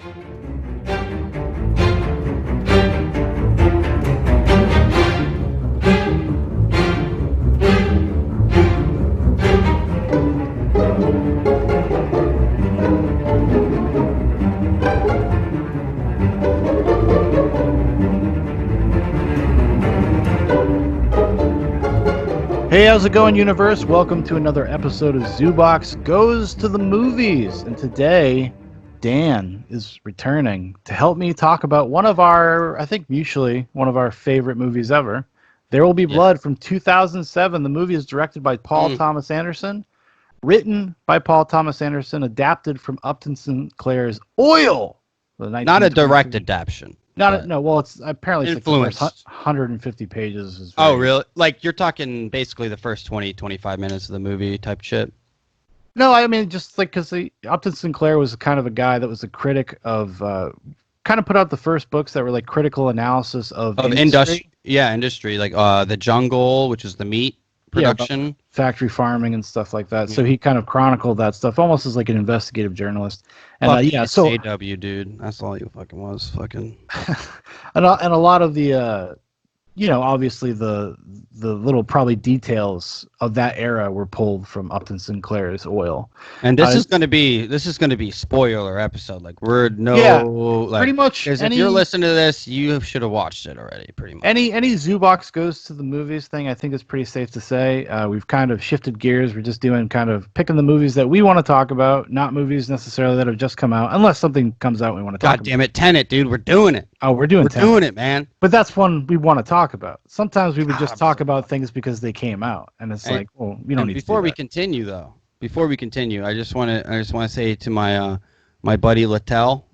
Hey, how's it going, universe? Welcome to another episode of Zoobox Goes to the Movies. And today, Dan is returning to help me talk about one of our, I think mutually, one of our favorite movies ever. There Will Be Blood from 2007. The movie is directed by Paul Thomas Anderson, written by Paul Thomas Anderson, adapted from Upton Sinclair's Oil. Not a direct adaptation. Well, it's apparently it's like the first 150 pages. Is very, really? Like, you're talking basically the first 20, 25 minutes of the movie type shit? No, I mean, just like, because Upton Sinclair was kind of a guy that was a critic of, kind of put out the first books that were like critical analysis of industry. Industry. Like The Jungle, which is the meat production. Factory farming and stuff like that. So he kind of chronicled that stuff almost as like an investigative journalist. And so AW, dude, that's all you fucking was, fucking. and a lot of the obviously the little probably details of that era were pulled from Upton Sinclair's Oil. And this is going to be spoiler episode. Like, pretty much. If you're listening to this, you should have watched it already. Pretty much. Any Zoobox Goes to the Movies thing, I think is pretty safe to say. We've kind of shifted gears. We're just doing kind of picking the movies that we want to talk about, not movies necessarily that have just come out, unless something comes out we want to talk about. God damn it, Tenet, dude, we're doing it. Oh, we're doing it, man. But that's one we want to talk about. Sometimes we would just talk about things because they came out, and it's like, well, we don't need to do that. Before we continue, I just want to say to my buddy Littell,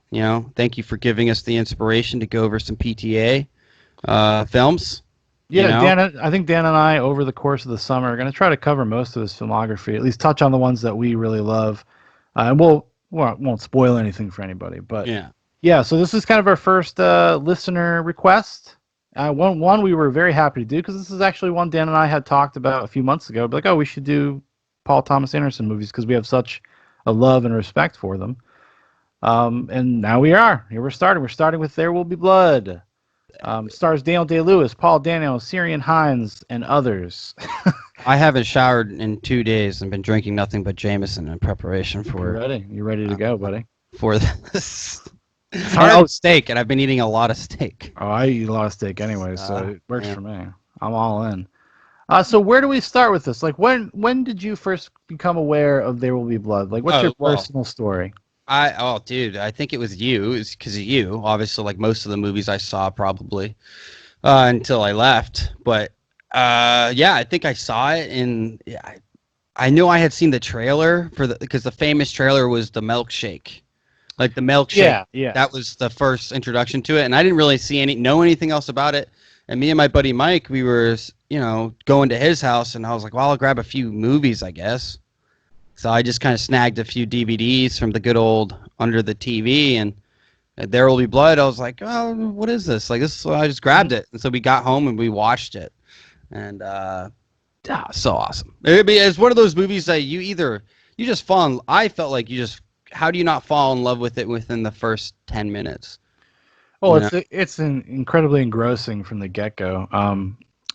thank you for giving us the inspiration to go over some PTA films. Yeah, Dan. I think Dan and I, over the course of the summer, are going to try to cover most of his filmography. At least touch on the ones that we really love, and won't spoil anything for anybody. But yeah. So this is kind of our first listener request. One we were very happy to do, because this is actually one Dan and I had talked about a few months ago. Like, we should do Paul Thomas Anderson movies because we have such a love and respect for them. And now we are. Here we're starting. We're starting with There Will Be Blood. Stars Daniel Day-Lewis, Paul Dano, Ciarán Hinds, and others. I haven't showered in 2 days and been drinking nothing but Jameson in preparation for... You're ready to go, buddy. For this... steak, and I've been eating a lot of steak. Oh, I eat a lot of steak anyway, so it works for me. I'm all in. So where do we start with this? Like, when did you first become aware of There Will Be Blood? Like, what's your personal story? Dude, I think it was you. It's because of you. Obviously, like most of the movies I saw, probably until I left. But I think I saw it, and I knew I had seen the trailer because the famous trailer was the milkshake. Like the milkshake, that was the first introduction to it, and I didn't really know anything else about it. And me and my buddy Mike, we were, going to his house, and I was like, well, I'll grab a few movies, I guess. So I just kind of snagged a few DVDs from the good old Under the TV, and There Will Be Blood. I was like, oh, what is this? Like this, so I just grabbed it, and so we got home and we watched it, and so awesome. It's one of those movies that you just fall in. I felt like how do you not fall in love with it within the first 10 minutes? Well, it's incredibly engrossing from the get-go.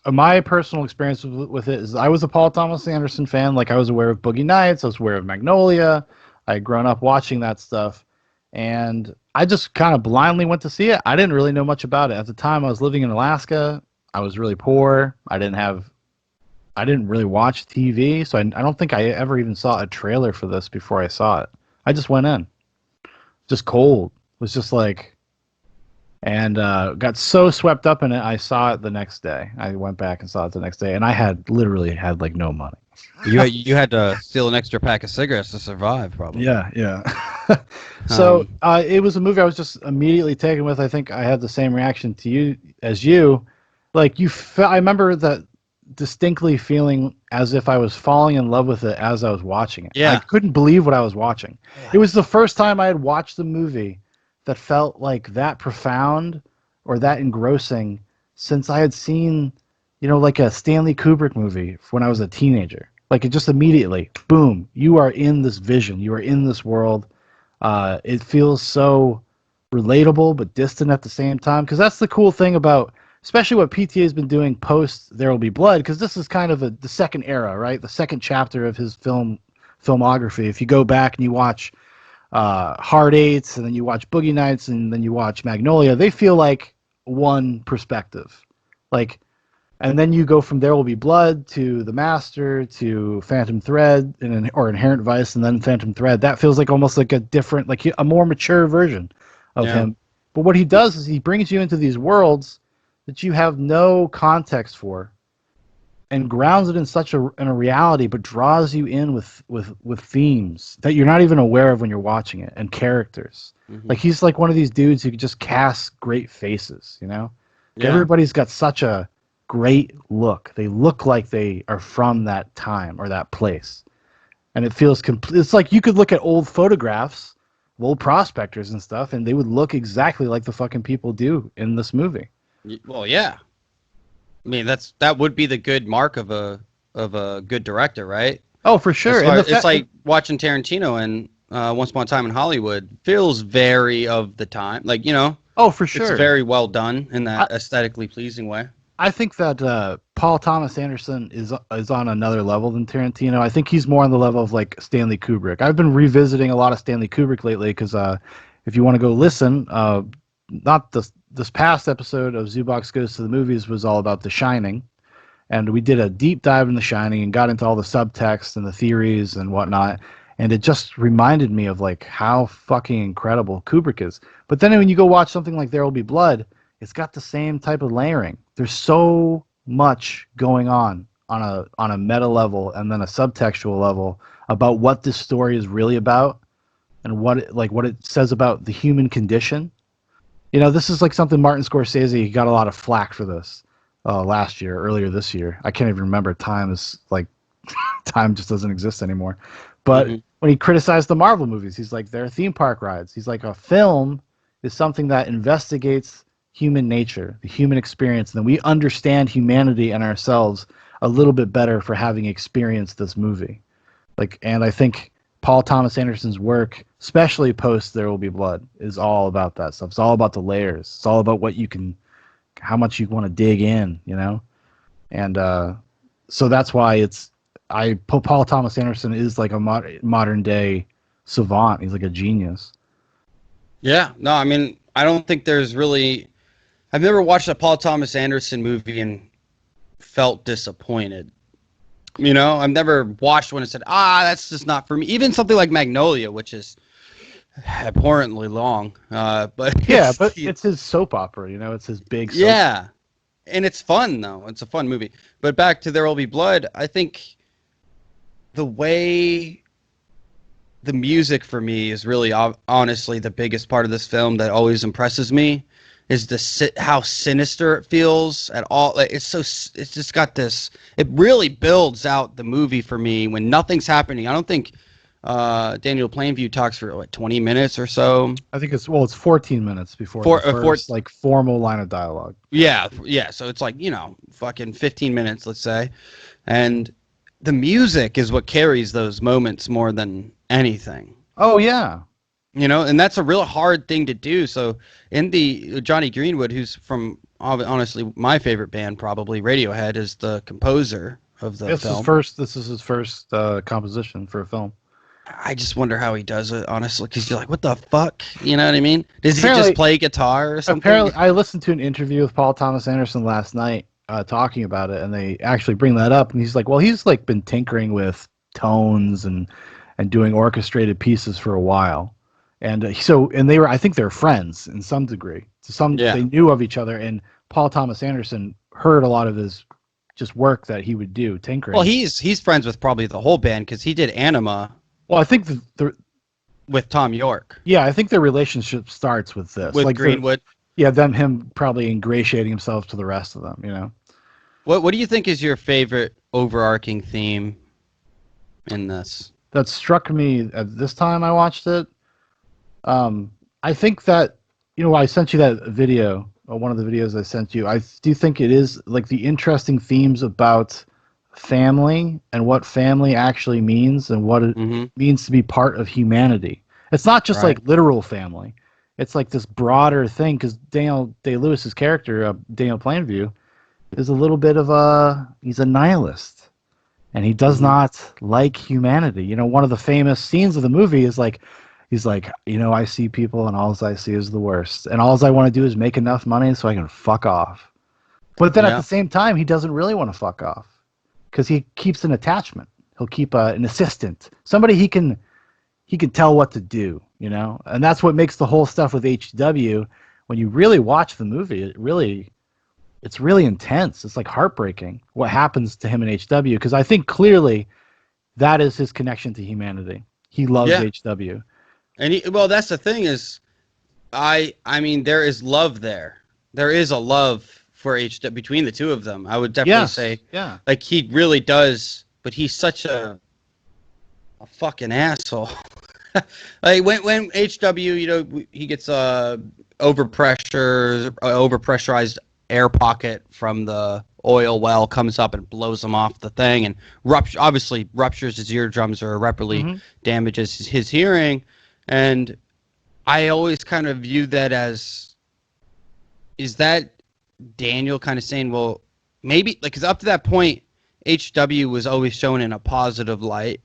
My personal experience with it is I was a Paul Thomas Anderson fan. Like, I was aware of Boogie Nights. I was aware of Magnolia. I had grown up watching that stuff. And I just kind of blindly went to see it. I didn't really know much about it. At the time, I was living in Alaska. I was really poor. I didn't really watch TV. So I don't think I ever even saw a trailer for this before I saw it. I just went in, just cold. It was just like, and got so swept up in it. I saw it the next day. I went back and saw it the next day, and I literally had like no money. You had to steal an extra pack of cigarettes to survive, probably. Yeah. So it was a movie I was just immediately taken with. I think I had the same reaction to you as you. Like I remember that distinctly feeling as if I was falling in love with it as I was watching it. Yeah. I couldn't believe what I was watching. Yeah. It was the first time I had watched a movie that felt like that profound or that engrossing since I had seen, like a Stanley Kubrick movie when I was a teenager. Like, it just immediately, boom, you are in this vision. You are in this world. It feels so relatable but distant at the same time. Because that's the cool thing about, especially what PTA has been doing post There Will Be Blood. Because this is kind of the second era, right? The second chapter of his filmography. If you go back and you watch Hard Eights, and then you watch Boogie Nights, and then you watch Magnolia, they feel like one perspective. Like, and then you go from There Will Be Blood to The Master to Phantom Thread or Inherent Vice, and then Phantom Thread. That feels like almost like a different, like a more mature version of Yeah. him. But what he does is he brings you into these worlds that you have no context for, and grounds it in a reality, but draws you in with themes that you're not even aware of when you're watching it, and characters. Hmm. Like, he's like one of these dudes who just casts great faces. Yeah. Everybody's got such a great look. They look like they are from that time or that place, and it feels complete. It's like you could look at old photographs of old prospectors and stuff, and they would look exactly like the fucking people do in this movie. Well, yeah. I mean, that would be the good mark of a good director, right? Oh, for sure. It's like watching Tarantino and Once Upon a Time in Hollywood feels very of the time. Like, Oh, for it's sure. very well done in that aesthetically pleasing way. I think that Paul Thomas Anderson is on another level than Tarantino. I think he's more on the level of like Stanley Kubrick. I've been revisiting a lot of Stanley Kubrick lately because if you want to go listen, not this past episode of Zoobox Goes to the Movies was all about The Shining, and we did a deep dive in The Shining and got into all the subtext and the theories and whatnot. And it just reminded me of like how fucking incredible Kubrick is. But then when you go watch something like There Will Be Blood, it's got the same type of layering. There's so much going on a meta level and then a subtextual level about what this story is really about, and what it says about the human condition. This is like something Martin Scorsese got a lot of flack for this earlier this year. I can't even remember. Time just doesn't exist anymore. But when he criticized the Marvel movies, he's like, they're theme park rides. He's like, a film is something that investigates human nature, the human experience, and then we understand humanity and ourselves a little bit better for having experienced this movie. And I think Paul Thomas Anderson's work, especially post There Will Be Blood, is all about that stuff. It's all about the layers. It's all about how much you want to dig in, And so that's why Paul Thomas Anderson is like a modern day savant. He's like a genius. Yeah. No, I mean, I don't think there's really. I've never watched a Paul Thomas Anderson movie and felt disappointed. I've never watched one and said, that's just not for me. Even something like Magnolia, which is abhorrently long. But it's his soap opera, it's his big soap. Yeah. And it's fun, though. It's a fun movie. But back to There Will Be Blood, I think the way the music for me is really honestly the biggest part of this film that always impresses me. Is how sinister it feels at all. Like, it's just got this. It really builds out the movie for me when nothing's happening. I don't think Daniel Plainview talks for 20 minutes or so. I think it's 14 minutes before the first like formal line of dialogue. Yeah. So it's like fucking 15 minutes, let's say, and the music is what carries those moments more than anything. Oh yeah. And that's a real hard thing to do. So in the Johnny Greenwood, who's from honestly my favorite band, probably Radiohead, is the composer of the film. This is his first composition for a film. I just wonder how he does it, honestly, because you're like, what the fuck? You know what I mean? Does he just play guitar or something? Apparently, I listened to an interview with Paul Thomas Anderson last night talking about it, and they actually bring that up, and he's like, well, he's like been tinkering with tones and doing orchestrated pieces for a while. And they were, I think they're friends in some degree. They knew of each other, and Paul Thomas Anderson heard a lot of his just work that he would do tinkering. Well, he's friends with probably the whole band because he did Anima. Well, I think with Tom York. Yeah, I think their relationship starts with this. With Greenwood. Him probably ingratiating himself to the rest of them. What do you think is your favorite overarching theme in this? That struck me at this time I watched it. I think that, I sent you that video, one of the videos I sent you. I do think it is like the interesting themes about family and what family actually means and what it means to be part of humanity. It's not just like literal family. It's like this broader thing because Daniel Day-Lewis's character, Daniel Plainview, is a little bit of he's a nihilist, and he does not like humanity. You know, one of the famous scenes of the movie is like, he's like, you know, I see people and all I see is the worst, and all I want to do is make enough money so I can fuck off. But then at the same time, he doesn't really want to fuck off because he keeps an attachment. He'll keep an assistant, somebody he can tell what to do, you know? And that's what makes the whole stuff with HW, when you really watch the movie, it's really intense. It's like heartbreaking what happens to him in HW, because I think clearly that is his connection to humanity. He loves HW. And well, that's the thing is, I mean, there is love there. There is a love for HW between the two of them. I would definitely say, like, he really does, but he's such a fucking asshole. Like when HW, you know, he gets overpressurized air pocket from the oil well, comes up and blows him off the thing, and obviously ruptures his eardrums or irreparably damages his hearing. And I always kind of view that as, is that Daniel kind of saying, well, maybe, like, because up to that point, HW was always shown in a positive light.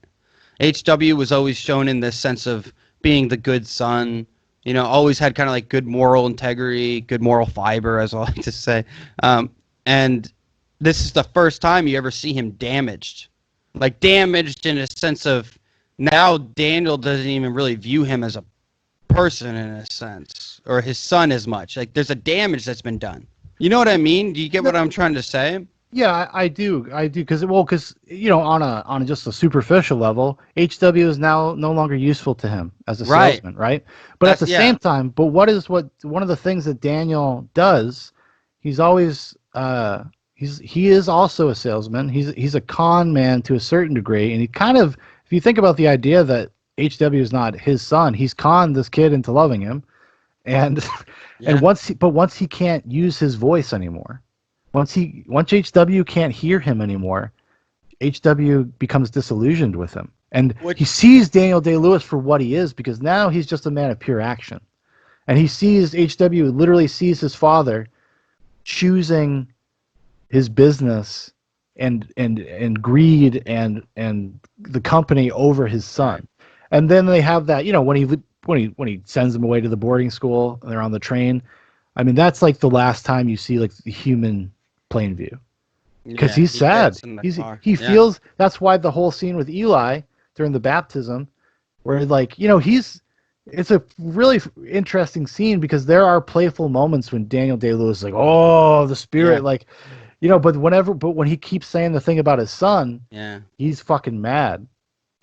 HW was always shown in this sense of being the good son, you know, always had kind of like good moral integrity, good moral fiber, as I like to say. And this is the first time you ever see him damaged. Like, damaged in a sense of, now Daniel doesn't even really view him as a person in a sense, or his son as much. Like, there's a damage that's been done. You know what I mean? Do you get what I'm trying to say? Yeah, I do, because you know, on just a superficial level, HW is now no longer useful to him as a salesman, right? But at the same time, but one of the things that Daniel does, he's always he is also a salesman. He's a con man to a certain degree, and he kind of, if you think about the idea that HW is not his son, he's conned this kid into loving him, and and once he can't use his voice anymore. Once HW can't hear him anymore, HW becomes disillusioned with him. And he sees Daniel Day-Lewis for what he is, because now he's just a man of pure action. And HW literally sees his father choosing his business and greed and the company over his son. And then they have that, you know, when he sends him away to the boarding school and they're on the train. I mean, that's like the last time you see like the human Plainview, because he's sad. He feels, that's why the whole scene with Eli during the baptism, where, like, you know, it's a really interesting scene, because there are playful moments when Daniel Day-Lewis is like, oh, the spirit, like, you know, but when he keeps saying the thing about his son, he's fucking mad.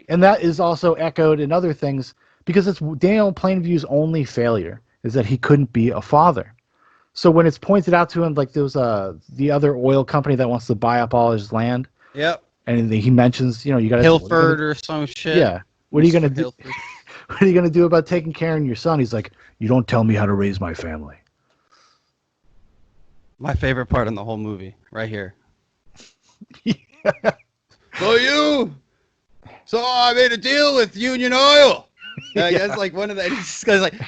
And that is also echoed in other things, because it's Daniel Plainview's only failure is that he couldn't be a father. So when it's pointed out to him, like, there's the other oil company that wants to buy up all his land. Yep. And he mentions, you know, you got Hilford or some shit. Yeah. What are you gonna do? What are you gonna do about taking care of your son? He's like, you don't tell me how to raise my family. My favorite part in the whole movie, right here. So I made a deal with Union Oil. That's like one of the.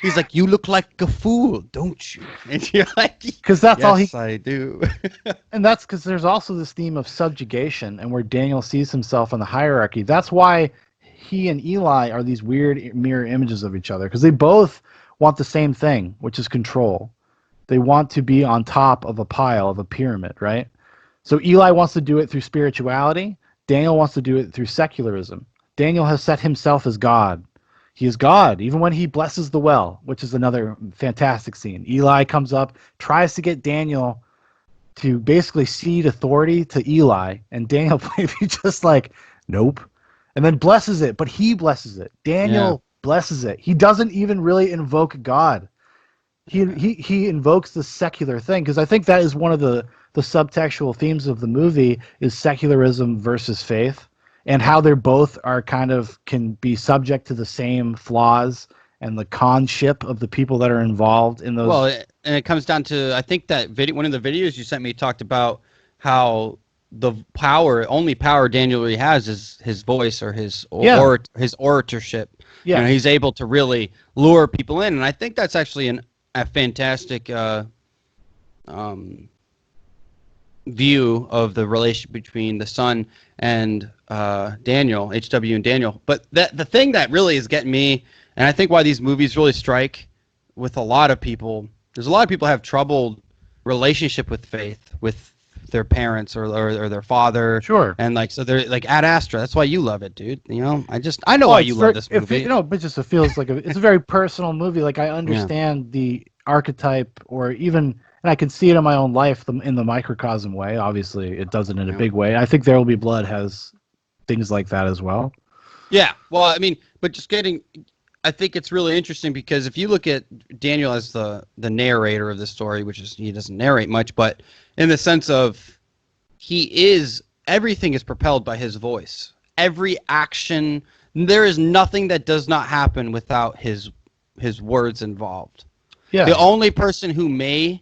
He's like, you look like a fool, don't you? And you're like, because that's all I do. And that's because there's also this theme of subjugation, and where Daniel sees himself in the hierarchy. That's why he and Eli are these weird mirror images of each other, because they both want the same thing, which is control. They want to be on top of a pile, of a pyramid, right? So Eli wants to do it through spirituality. Daniel wants to do it through secularism. Daniel has set himself as God. He is God, even when he blesses the well, which is another fantastic scene. Eli comes up, tries to get Daniel to basically cede authority to Eli, and Daniel just like, nope. And then blesses it, but he blesses it. Daniel blesses it. He doesn't even really invoke God. He invokes the secular thing, because I think that is one of the subtextual themes of the movie, is secularism versus faith, and how they're both are kind of can be subject to the same flaws and the conship of the people that are involved in those. Well, and it comes down to, I think that one of the videos you sent me talked about how the only power Daniel really has is his voice, or his oratorship. Yeah. He's able to really lure people in, and I think that's actually a fantastic view of the relationship between the son and Daniel, HW and Daniel. But the thing that really is getting me, and I think why these movies really strike with a lot of people, there's a lot of people have troubled relationship with faith, with their parents or their father. Sure. And like, so they're like Ad Astra. That's why you love it, dude. I know why you love this movie. But just it feels like it's a very personal movie. Like I Yeah. understand the archetype, or even, and I can see it in my own life in the microcosm way. Obviously, it does it in a big way. I think There Will Be Blood has things like that as well. Yeah. Well, I mean, but I think it's really interesting because if you look at Daniel as the narrator of the story, which is he doesn't narrate much, but in the sense of everything is propelled by his voice. Every action, there is nothing that does not happen without his words involved. Yeah. The only person who may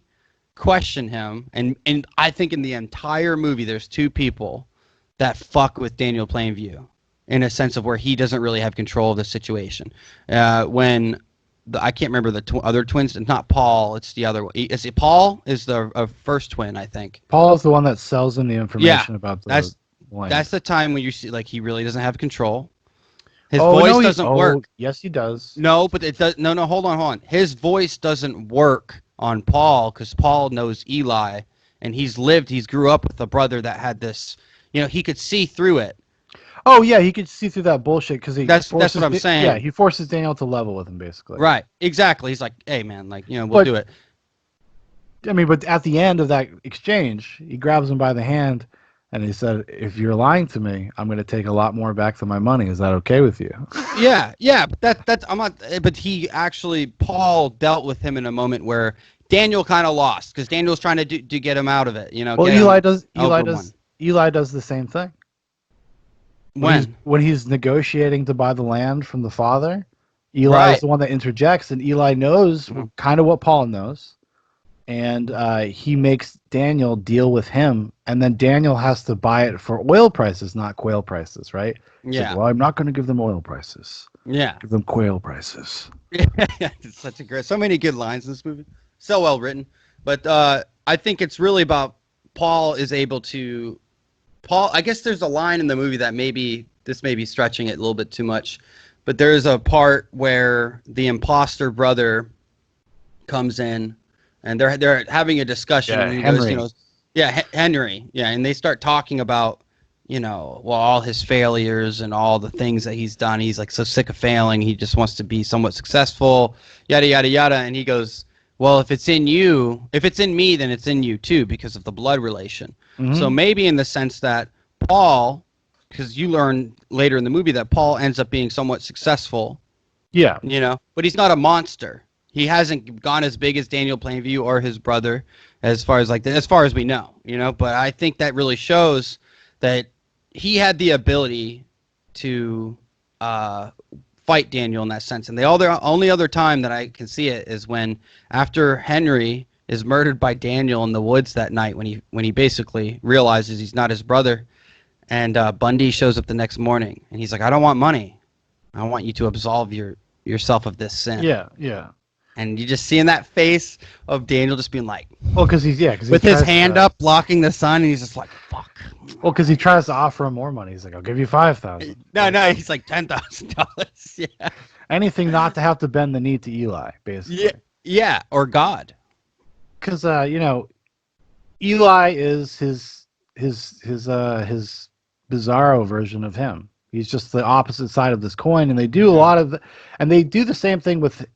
question him, and I think in the entire movie, there's two people that fuck with Daniel Plainview in a sense of where he doesn't really have control of the situation. When I can't remember the other twins. It's not Paul. It's the other one. Is it Paul? Is the first twin? I think. Paul is the one that sells him the information about the. That's the time when you see like he really doesn't have control. His voice doesn't work. Yes, he does. No, but it does. No, hold on. His voice doesn't work on Paul because Paul knows Eli, and he grew up with a brother that had this. He could see through it. Oh yeah, he could see through that bullshit because that's what I'm saying. Yeah, he forces Daniel to level with him basically. Right, exactly. He's like, hey man, like we'll do it. I mean, but at the end of that exchange, he grabs him by the hand, and he said, "If you're lying to me, I'm going to take a lot more back than my money. Is that okay with you?" Yeah. But that's I'm not. But Paul dealt with him in a moment where Daniel kind of lost because Daniel's trying to get him out of it. Well, Eli does the same thing. When he's negotiating to buy the land from the father, Eli is the one that interjects, and Eli knows kind of what Paul knows, and he makes Daniel deal with him, and then Daniel has to buy it for oil prices, not quail prices, right? Yeah. Like, well, I'm not going to give them oil prices. Yeah. Give them quail prices. It's such so many good lines in this movie, so well written. But I think it's really about Paul is able to. I guess there's a line in the movie that this may be stretching it a little bit too much, but there's a part where the imposter brother comes in, and they're having a discussion. Yeah, and he Henry. goes, Henry. Yeah, and they start talking about, all his failures and all the things that he's done. He's like so sick of failing. He just wants to be somewhat successful, yada, yada, yada. And he goes, well, if it's in me, then it's in you too, because of the blood relation. Mm-hmm. So maybe in the sense that Paul, because you learn later in the movie that Paul ends up being somewhat successful. Yeah. But he's not a monster. He hasn't gone as big as Daniel Plainview or his brother, as far as we know. But I think that really shows that he had the ability to fight Daniel in that sense. And the only other time that I can see it is when after Henry is murdered by Daniel in the woods that night, when he basically realizes he's not his brother, and Bundy shows up the next morning, and he's like, I don't want money. I want you to absolve yourself of this sin. Yeah. And you just see in that face of Daniel just being like, well, because with his hand up blocking the sun, and he's just like, fuck. Well, because he tries to offer him more money. He's like, I'll give you $5,000. No, he's like $10,000. Yeah. Anything not to have to bend the knee to Eli, basically. Yeah, or God. Because Eli is his bizarro version of him. He's just the opposite side of this coin, and they do a lot of they do the same thing with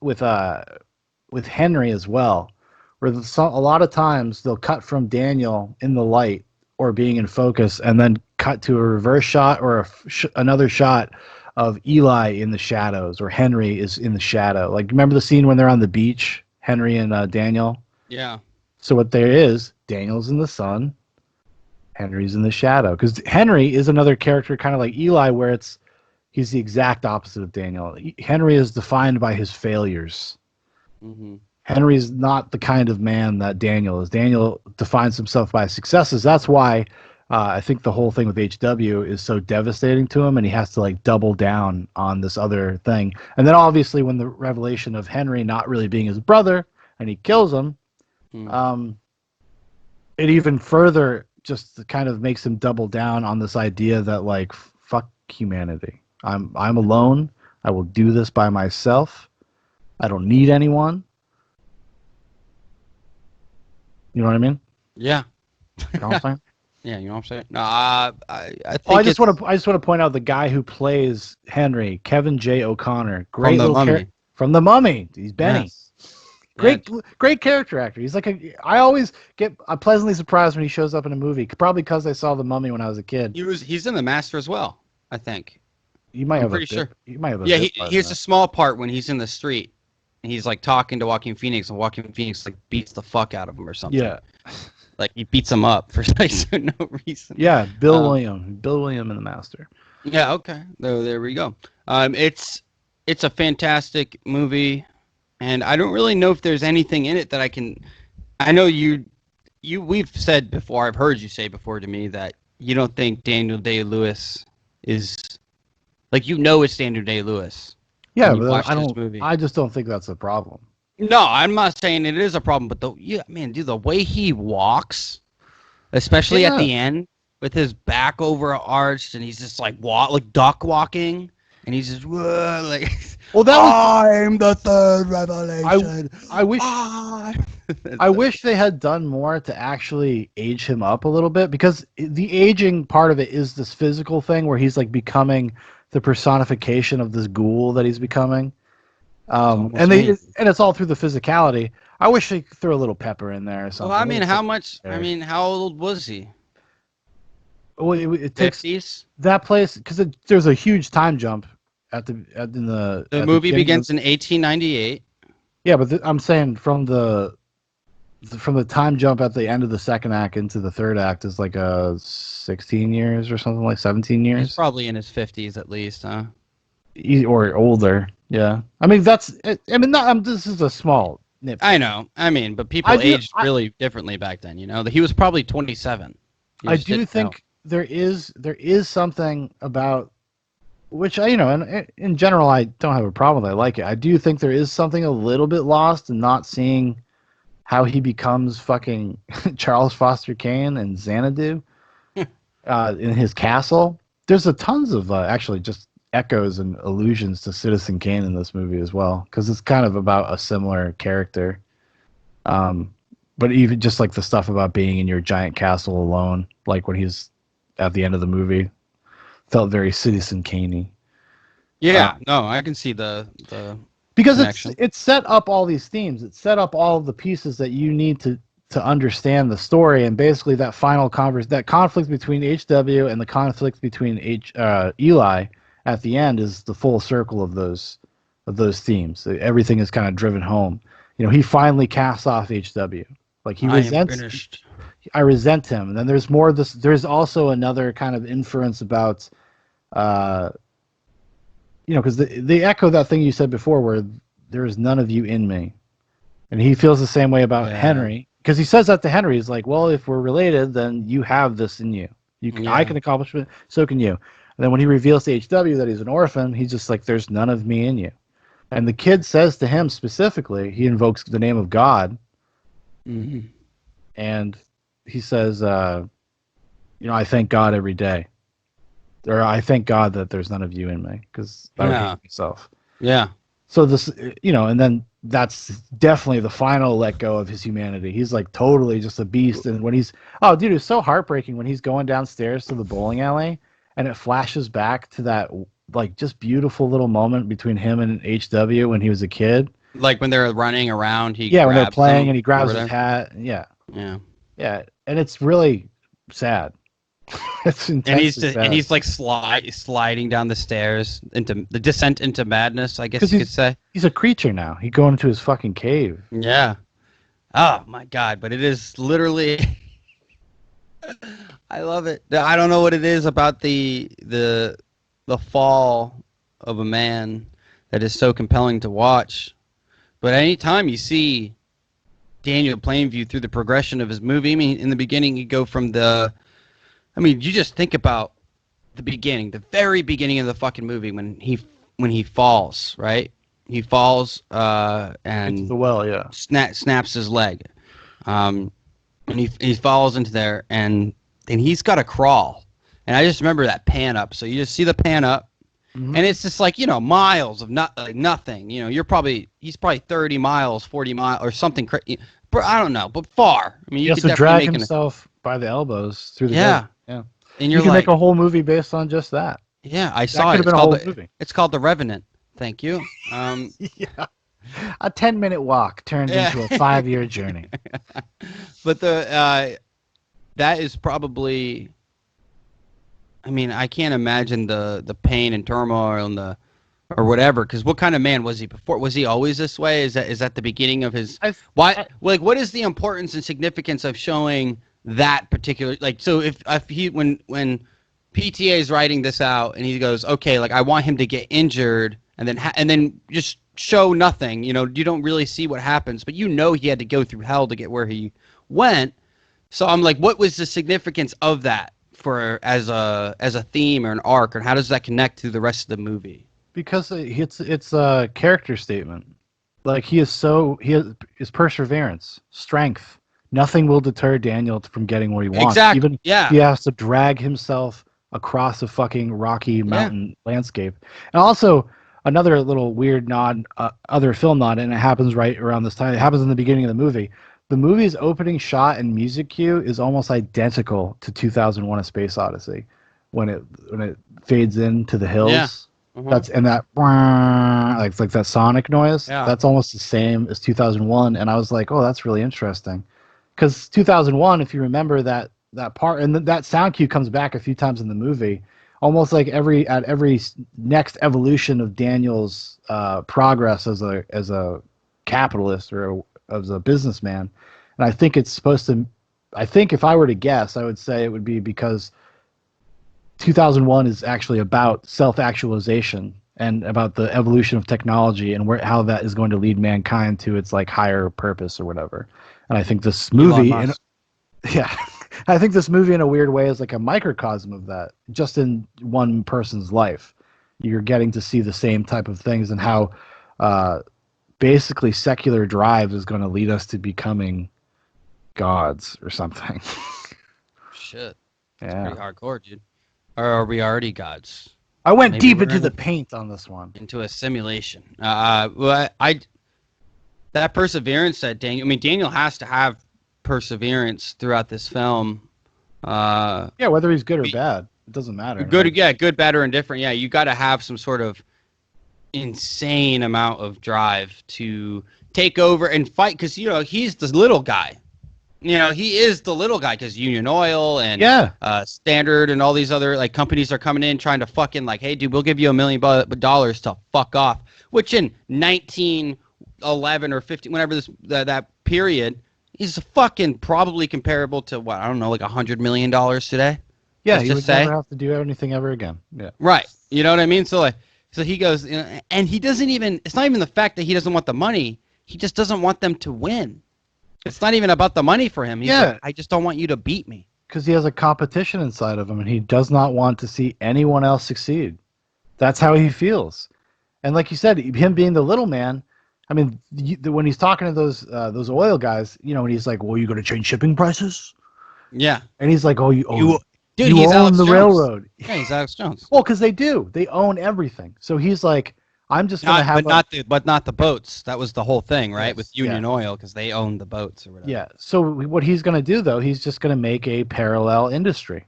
Henry as well, where a lot of times they'll cut from Daniel in the light or being in focus, and then cut to a reverse shot or another shot of Eli in the shadows, or Henry is in the shadow. Like, remember the scene when they're on the beach, Henry and Daniel? Yeah. So what there is, Daniel's in the sun, Henry's in the shadow. Because Henry is another character kind of like Eli, where he's the exact opposite of Daniel. Henry is defined by his failures. Mm-hmm. Henry's not the kind of man that Daniel is. Daniel defines himself by his successes. That's why I think the whole thing with HW is so devastating to him, and he has to like double down on this other thing. And then obviously when the revelation of Henry not really being his brother, and he kills him, Hmm. it even further just kind of makes him double down on this idea that like fuck humanity. I'm alone. I will do this by myself. I don't need anyone. You know what I mean? Yeah. You know what I'm saying? Yeah, you know what I'm saying? No, I Oh, think it's I just want to point out the guy who plays Henry, Kevin J. O'Connor, from great the little Mummy. character from The Mummy. He's Benny. Yes. Yeah. Great character actor. He's like I always get pleasantly surprised when he shows up in a movie. Probably because I saw The Mummy when I was a kid. He's in The Master as well, I think. You might I'm have a pretty sure. bit. You might have a Yeah, bit part in here's a that. small part when he's in the street. And he's like talking to Joaquin Phoenix, and Joaquin Phoenix like beats the fuck out of him or something. Yeah, Like he beats him up for like no reason. yeah. Um, Bill William in The Master. yeah, okay. There we go. It's a fantastic movie, and I don't really know if there's anything in it that I can. I know we've said before. I've heard you say before to me that you don't think Daniel Day-Lewis is like it's Daniel Day-Lewis Yeah, when you but watch I this don't. movie. I just don't think that's a problem. No, I'm not saying it is a problem, but man, dude, the way he walks, especially at Yeah. the end with his back over arched, and he's just like like duck walking, and he's just "Whoa," like, Well, that was. I'm the third revelation. I wish. I wish they had done more to actually age him up a little bit, because the aging part of it is this physical thing where he's like becoming the personification of this ghoul that he's becoming. Almost me. And it's all through the physicality. I wish they could throw a little pepper in there or Well, something. I mean, how much? I mean, how old was he? Well, it takes 50s. that place because there's a huge time jump in The at movie beginning begins in 1898. Yeah, but I'm saying from the time jump at the end of the second act into the third act is like 16 years or something, like 17 He's years. probably in his 50s at least, huh? Or older. Yeah, I mean this is a small nip. I know. I mean, but people aged really differently back then. He was probably 27. I do think there is something about which and in general I don't have a problem with. I like it. I do think there is something a little bit lost in not seeing how he becomes fucking Charles Foster Kane and Xanadu in his castle. There's a tons of actually just echoes and allusions to Citizen Kane in this movie as well, because it's kind of about a similar character. But even just like the stuff about being in your giant castle alone, like when he's at the end of the movie, felt very Citizen Kane-y. Yeah, no, I can see the because connection. it's set up all these themes. It's set up all of the pieces that you need to understand the story, and basically that final that conflict between HW and the conflict between Eli at the end is the full circle of those themes. Everything is kind of driven home. He finally casts off HW. Like he resents. I resent him. And then there's more of this. There's also another kind of inference about, because they echo that thing you said before, where there is none of you in me, and he feels the same way about Henry, because he says that to Henry. He's like, well, if we're related, then you have this in you. I can accomplish it. So can you. And then when he reveals to HW that he's an orphan, he's just like, there's none of me in you. And the kid says to him specifically, he invokes the name of God. Mm-hmm. And he says, I thank God every day. Or I thank God that there's none of you in me, because I don't hate myself. Yeah. So this, and then that's definitely the final let go of his humanity. He's like totally just a beast. And when dude, it's so heartbreaking when he's going downstairs to the bowling alley and it flashes back to that like just beautiful little moment between him and HW when he was a kid. Like when they're running around, when they're playing and he grabs his hat. Yeah. Yeah. Yeah. And it's really sad. It's intense. And he's like sliding down the stairs into the descent into madness, I guess you could say. He's a creature now. He's going into his fucking cave. Yeah. Oh my God. But it is literally I love it. I don't know what it is about the fall of a man that is so compelling to watch. But anytime you see Daniel Plainview through the progression of his movie, I mean, in the beginning, you go from the I mean, you just think about the beginning, the very beginning of the fucking movie when he falls, right? He falls Into the and well, yeah. snaps his leg. Um, and he falls into there and he's got to crawl. And I just remember that pan up. So you just see the pan up. Mm-hmm. And it's just like, miles of nothing. He's probably 30 miles, 40 miles or something crazy. I don't know, but far. I mean, He you has could to definitely drag make himself by the elbows through the yeah. desert. Yeah. And You you're can make like, a whole movie based on just that. yeah, I That saw could it. have been a whole movie. It's called The Revenant. Thank you. Yeah. A 10-minute walk turned Yeah. into a 5-year journey. But that is probably, I mean, I can't imagine the pain and turmoil and or whatever. Because what kind of man was he before? Was he always this way? Is that the beginning of his? What is the importance and significance of showing that particular? Like, so if he when PTA is writing this out and he goes, okay, like I want him to get injured and then just show nothing. You don't really see what happens, but he had to go through hell to get where he went. So I'm like, what was the significance of that for as a theme or an arc, and how does that connect to the rest of the movie? Because it's a character statement. Like he has his perseverance, strength. Nothing will deter Daniel from getting what he wants. Exactly. Even Yeah. he has to drag himself across a fucking rocky mountain landscape. And also another little weird nod, other film nod, and it happens right around this time. It happens in the beginning of the movie. The movie's opening shot and music cue is almost identical to 2001: A Space Odyssey, when it fades into the hills. Yeah. Mm-hmm. That's and that like that sonic noise. Yeah. That's almost the same as 2001, and I was like, oh, that's really interesting, because 2001, if you remember that part, and that sound cue comes back a few times in the movie, almost like every next evolution of Daniel's progress as a capitalist or as a businessman, and I think it's supposed to. I think if I were to guess, I would say it would be because 2001 is actually about self-actualization and about the evolution of technology and how that is going to lead mankind to its like higher purpose or whatever. And I think this movie, I think this movie in a weird way is like a microcosm of that, just in one person's life. You're getting to see the same type of things and how basically secular drive is going to lead us to becoming gods or something. Shit. Yeah. Pretty hardcore, dude. Or are we already gods? I went deep into the paint on this one. Into a simulation. Well, that perseverance that Daniel has to have perseverance throughout this film. Yeah, whether he's good or bad, it doesn't matter. Good, yeah, good, bad, or indifferent. Yeah, you got to have some sort of insane amount of drive to take over and fight, because he's the little guy. He is the little guy because Union Oil and Standard and all these other like companies are coming in trying to fucking like, hey, dude, we'll give you $1 million to fuck off. Which in 1911 or 15, whenever that period, is fucking probably comparable to what, I don't know, like $100 million today. Yeah, he would never have to do anything ever again. Yeah, right. You know what I mean? So he goes, and he doesn't even. It's not even the fact that he doesn't want the money. He just doesn't want them to win. It's not even about the money for him. He's like, I just don't want you to beat me. Because he has a competition inside of him, and he does not want to see anyone else succeed. That's how he feels. And like you said, him being the little man, I mean, when he's talking to those oil guys, and he's like, well, you going to change shipping prices? Yeah. And he's like, dude, you he's own Alex the Jones. railroad. Yeah, he's Alex Jones. Well, because they do. They own everything. So he's like, I'm just going to have but not the boats. That was the whole thing, right? Yes, with Union Oil, because they own the boats or whatever. Yeah. So what he's going to do, though, he's just going to make a parallel industry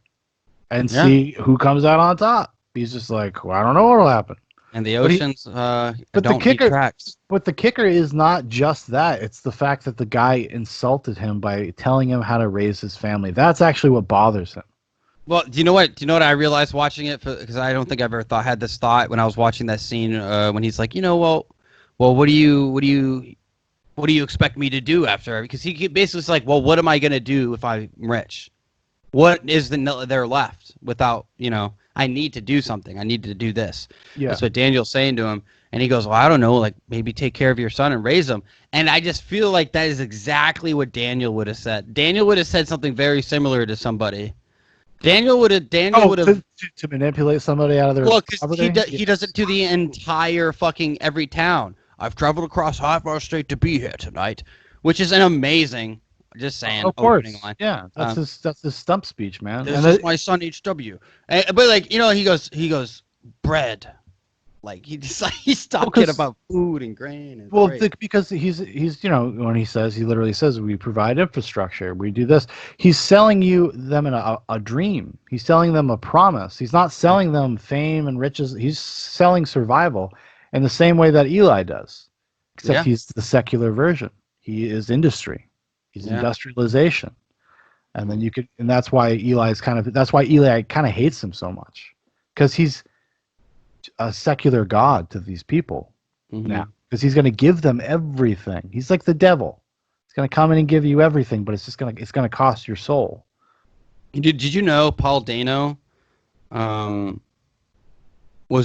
and see who comes out on top. He's just like, well, I don't know what will happen. And the oceans but don't need tracks. But the kicker is not just that. It's the fact that the guy insulted him by telling him how to raise his family. That's actually what bothers him. Well, do you know what I realized watching it? Because I don't think I've ever had this thought when I was watching that scene when he's like, well, what do you expect me to do after? Because he basically is like, well, what am I gonna do if I'm rich? What is there left without I need to do something. I need to do this. Yeah. That's what Daniel's saying to him, and he goes, well, I don't know, like maybe take care of your son and raise him. And I just feel like that is exactly what Daniel would have said. Daniel would have said something very similar to somebody. Daniel would have. To manipulate somebody out of their Well, because property. he does it to the entire fucking every town. I've traveled across half our state to be here tonight, which is an amazing. Just saying, Of opening course, line. yeah. Um, That's his stump speech, man. this is my son HW. But like he goes bread. Like he just like he stopped kidding about food and grain. It's great. because he's when he literally says we provide infrastructure, we do this. He's selling them in a dream. He's selling them a promise. He's not selling them fame and riches. He's selling survival in the same way that Eli does, except he's the secular version. He is industry. He's industrialization. And then that's why Eli kind of hates him so much, because he's a secular god to these people now, because he's going to give them everything. He's like the devil. He's going to come in and give you everything, but it's going to cost your soul. Did you know Paul Dano was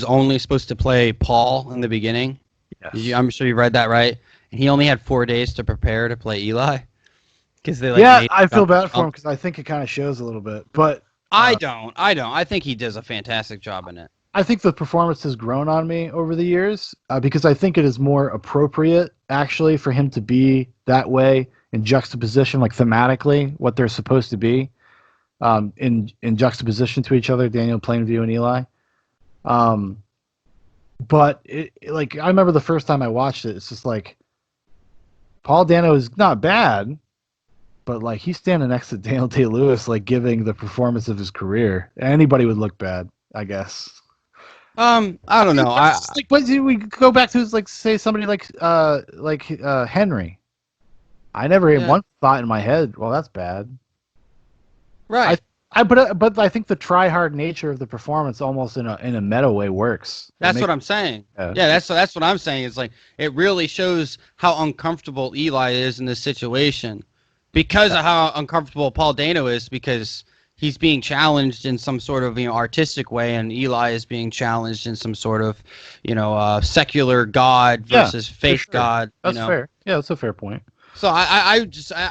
only supposed to play Paul in the beginning? Yes. I'm sure you read that, right? And he only had 4 days to prepare to play Eli. Because they I feel bad for him, because I think it kind of shows a little bit, but I don't. I think he does a fantastic job in it. I think the performance has grown on me over the years, because I think it is more appropriate, actually, for him to be that way in juxtaposition, like thematically, what they're supposed to be, in juxtaposition to each other, Daniel Plainview and Eli. But like, I remember the first time I watched it, it's just like, Paul Dano is not bad, but like, he's standing next to Daniel Day-Lewis, like giving the performance of his career. Anybody would look bad, I guess. I don't know. But we go back to, like, say somebody like Henry. I never once thought in my head, well, that's bad. Right. But I think the try-hard nature of the performance, almost in a meta way, works. That's what I'm saying. Yeah, that's what I'm saying. It's like, it really shows how uncomfortable Eli is in this situation, because of how uncomfortable Paul Dano is, because he's being challenged in some sort of artistic way, and Eli is being challenged in some sort of secular god versus faith god. That's fair. Yeah, that's a fair point. So I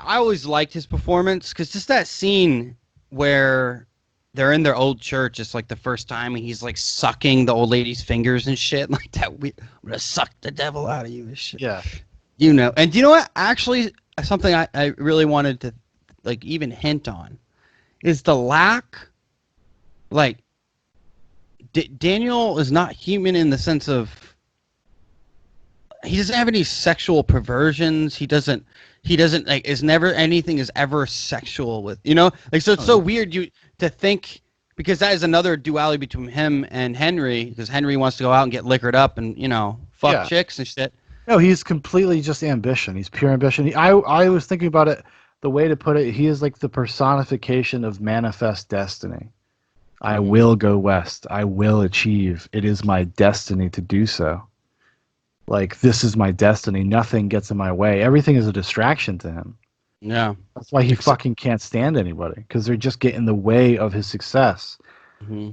always liked his performance, because just that scene where they're in their old church, it's like the first time, and he's like sucking the old lady's fingers and shit like that. I'm gonna suck the devil out of you and shit. Yeah. And you know what? Actually, something I really wanted to like even hint on is the lack, like, Daniel is not human in the sense of he doesn't have any sexual perversions. He doesn't like, anything is ever sexual with, like, so it's so weird to think, because that is another duality between him and Henry, because Henry wants to go out and get liquored up and fuck chicks and shit. No, he's completely just ambition. He's pure ambition. I was thinking about it, the way to put it, he is like the personification of manifest destiny. I will go west. I will achieve. It is my destiny to do so. Like, this is my destiny. Nothing gets in my way. Everything is a distraction to him. Yeah. That's why he fucking can't stand anybody, because they're just getting in the way of his success. Mm-hmm.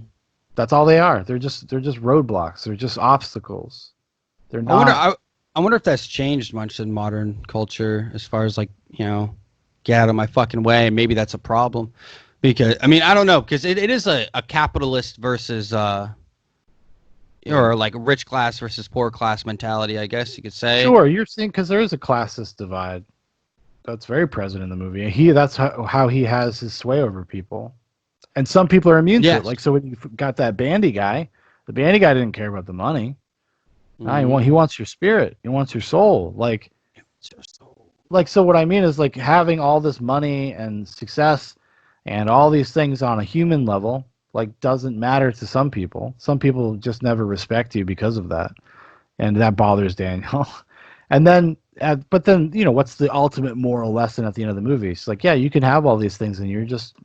That's all they are. They're just roadblocks. They're just obstacles. They're not. I wonder if that's changed much in modern culture, as far as, like, get out of my fucking way. Maybe that's a problem, because I don't know, because it is a capitalist versus or like rich class versus poor class mentality, I guess you could say. Sure, you're saying, because there is a classist divide that's very present in the movie. That's how he has his sway over people, and some people are immune to it. Like, so when you got that bandy guy, the bandy guy didn't care about the money. Mm-hmm. He wants your spirit. He wants your soul. Like, so what I mean is, like, having all this money and success and all these things on a human level, like, doesn't matter to some people. Some people just never respect you because of that, and that bothers Daniel. And then, but then, what's the ultimate moral lesson at the end of the movie? It's like, yeah, you can have all these things, and you're just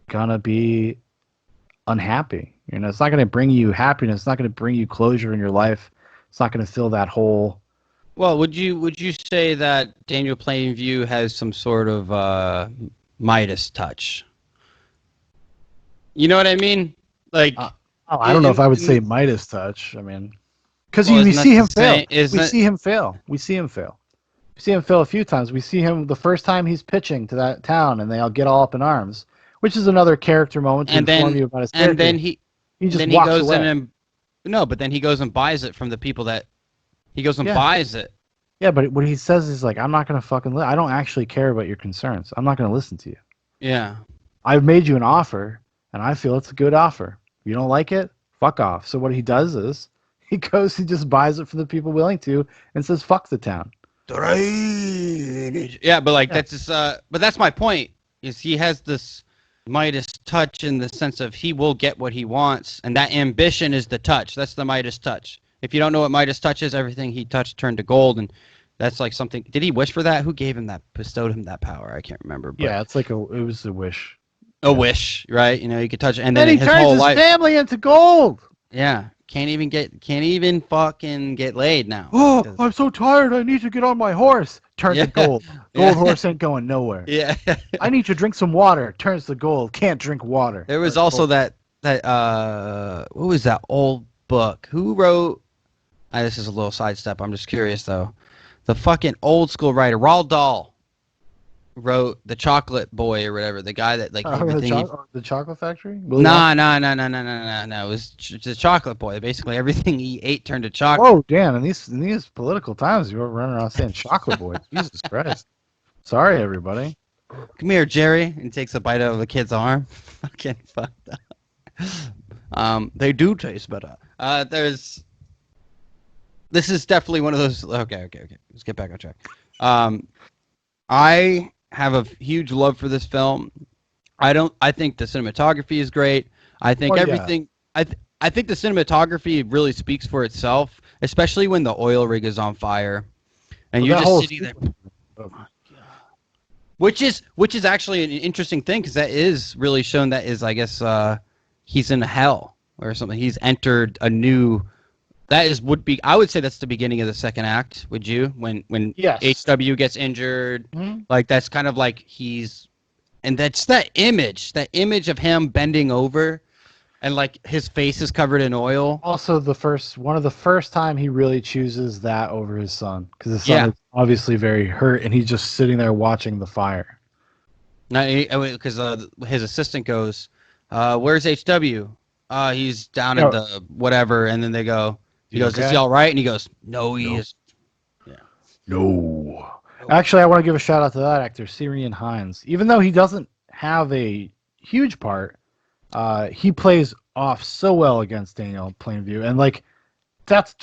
gonna be unhappy. It's not gonna bring you happiness. It's not gonna bring you closure in your life. It's not gonna fill that hole. Well, would you say that Daniel Plainview has some sort of Midas touch? You know what I mean? Like, I don't know if I would say Midas touch. Because we see him fail. We see him fail. We see him fail a few times. We see him the first time he's pitching to that town, and they all get all up in arms. which is another character moment to and inform then you about his and character. then He just then he walks goes in away. and no, but then he goes and buys it from the people that he goes and Yeah. buys it. Yeah, but what he says is like, I'm not going to fucking I don't actually care about your concerns. I'm not going to listen to you. Yeah. I've made you an offer, and I feel it's a good offer. If you don't like it, fuck off. So what he does is he goes, he just buys it from the people willing to, and says, fuck the town. Yeah, but like Yeah. that's just, but that's my point. Is he has this Midas touch in the sense of he will get what he wants, and that ambition is the touch. That's the Midas touch. If you don't know what Midas touch is, everything he touched turned to gold, and that's like something. Did he wish for that? Who gave him that? Bestowed him that power? I can't remember. But Yeah, it's like it was a wish. a wish, right? You know, you could touch it, and Then then he his turns whole his life. family into gold. Yeah, can't even fucking get laid now. Oh, I'm so tired. I need to get on my horse. Turn Yeah. to gold. Gold horse ain't going nowhere. Yeah. I need to drink some water. Turns to gold. Can't drink water. There was Turns also gold. that what was that old book? Who wrote? This is a little sidestep. I'm just curious though. The fucking old school writer Roald Dahl wrote The Chocolate Boy or whatever. The guy that like everything. The chocolate factory? No. It was the Chocolate Boy. Basically, everything he ate turned to chocolate. Oh, Dan! In these political times, you were running around saying chocolate boy. Jesus Christ! Sorry, everybody. Come here, Jerry, and takes a bite out of the kid's arm. Fucking fucked up. They do taste better. This is definitely one of those. Okay. Let's get back on track. I have a huge love for this film. I think the cinematography is great. I think everything. Yeah. I think the cinematography really speaks for itself, especially when the oil rig is on fire, and you're just sitting there. Oh my God. Which is actually an interesting thing because that is really shown. That is, I guess, he's in hell or something. He's entered a new. I would say that's the beginning of the second act. Would you? When yes. HW gets injured, like that's kind of like and that's that image of him bending over, and like his face is covered in oil. Also, one of the first time he really chooses that over his son because his son is obviously very hurt, and he's just sitting there watching the fire. Because his assistant goes, "Where's HW? He's down in the whatever," and then they go. He goes, okay? Is he all right? And he goes, no, he is. Yeah. No. Actually, I want to give a shout out to that actor, Syrian Hines. Even though he doesn't have a huge part, he plays off so well against Daniel Plainview. And like, that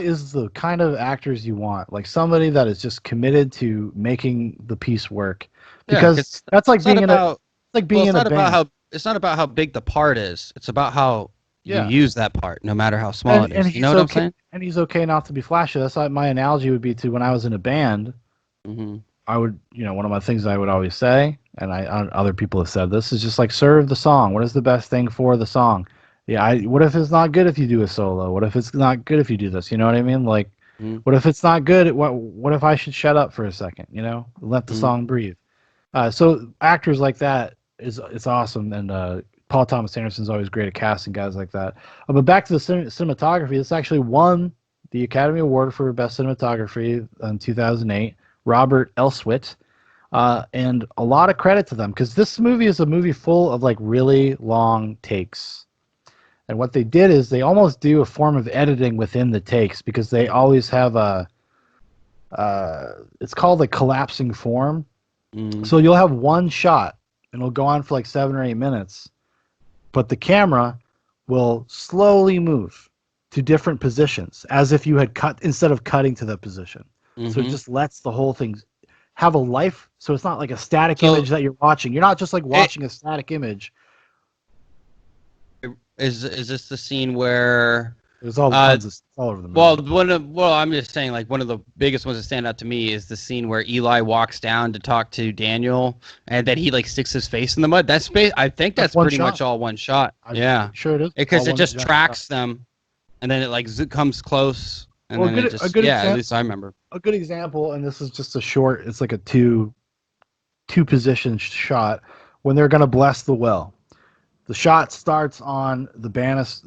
is the kind of actors you want. Like somebody that is just committed to making the piece work. Because that's like being in a band. It's not about how big the part is. It's about how you use that part, no matter how small it is. You know what I'm saying? And he's okay not to be flashy. That's like my analogy would be to when I was in a band. Mm-hmm. I would, one of my things I would always say, and other people have said this, is just like serve the song. What is the best thing for the song? Yeah, what if it's not good if you do a solo? What if it's not good if you do this? You know what I mean? Like, what if it's not good? What if I should shut up for a second? Let the song breathe. So actors like that it's awesome, and Paul Thomas Anderson's always great at casting guys like that. But back to the cinematography, this actually won the Academy Award for Best Cinematography in 2008. Robert Elswit, and a lot of credit to them because this movie is a movie full of like really long takes. And what they did is they almost do a form of editing within the takes because they always have it's called a collapsing form. So you'll have one shot and it'll go on for like 7 or 8 minutes. But the camera will slowly move to different positions as if you had cut instead of cutting to the position. Mm-hmm. So it just lets the whole thing have a life. So it's not like a static image that you're watching. You're not just like watching a static image. Is this the scene where there's all kinds of all over the movie? Well, I'm just saying like one of the biggest ones that stand out to me is the scene where Eli walks down to talk to Daniel and then he like sticks his face in the mud. I think that's pretty much all one shot. I'm sure it is. Because it just tracks them and then it like comes close and then it just at least I remember. A good example, and this is just a short, it's like a two position shot when they're gonna bless the well. The shot starts on the banister.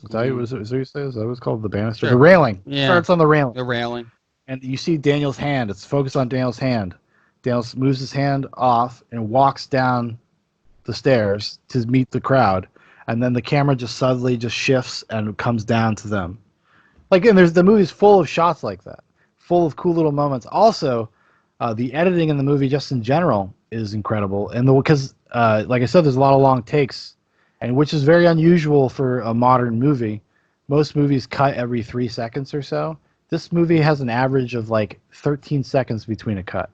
Is that what you say? Is that what it's called? The banister? Sure. The railing. Yeah. Starts on the railing. The railing. And you see Daniel's hand. It's focused on Daniel's hand. Daniels moves his hand off and walks down the stairs to meet the crowd, and then the camera just suddenly just shifts and comes down to them. Like, and the movie's full of shots like that, full of cool little moments. Also, the editing in the movie, just in general, is incredible, and because, like I said, there's a lot of long takes, and which is very unusual for a modern movie. Most movies cut every 3 seconds or so. This movie has an average of like 13 seconds between a cut.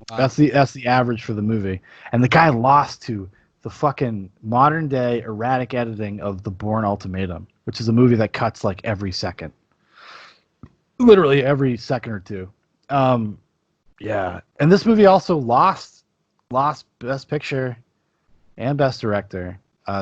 Wow. That's the average for the movie, and the guy lost to the fucking modern day erratic editing of The Bourne Ultimatum, which is a movie that cuts like every second. Literally every second or two. Yeah. And this movie also lost Best Picture and Best Director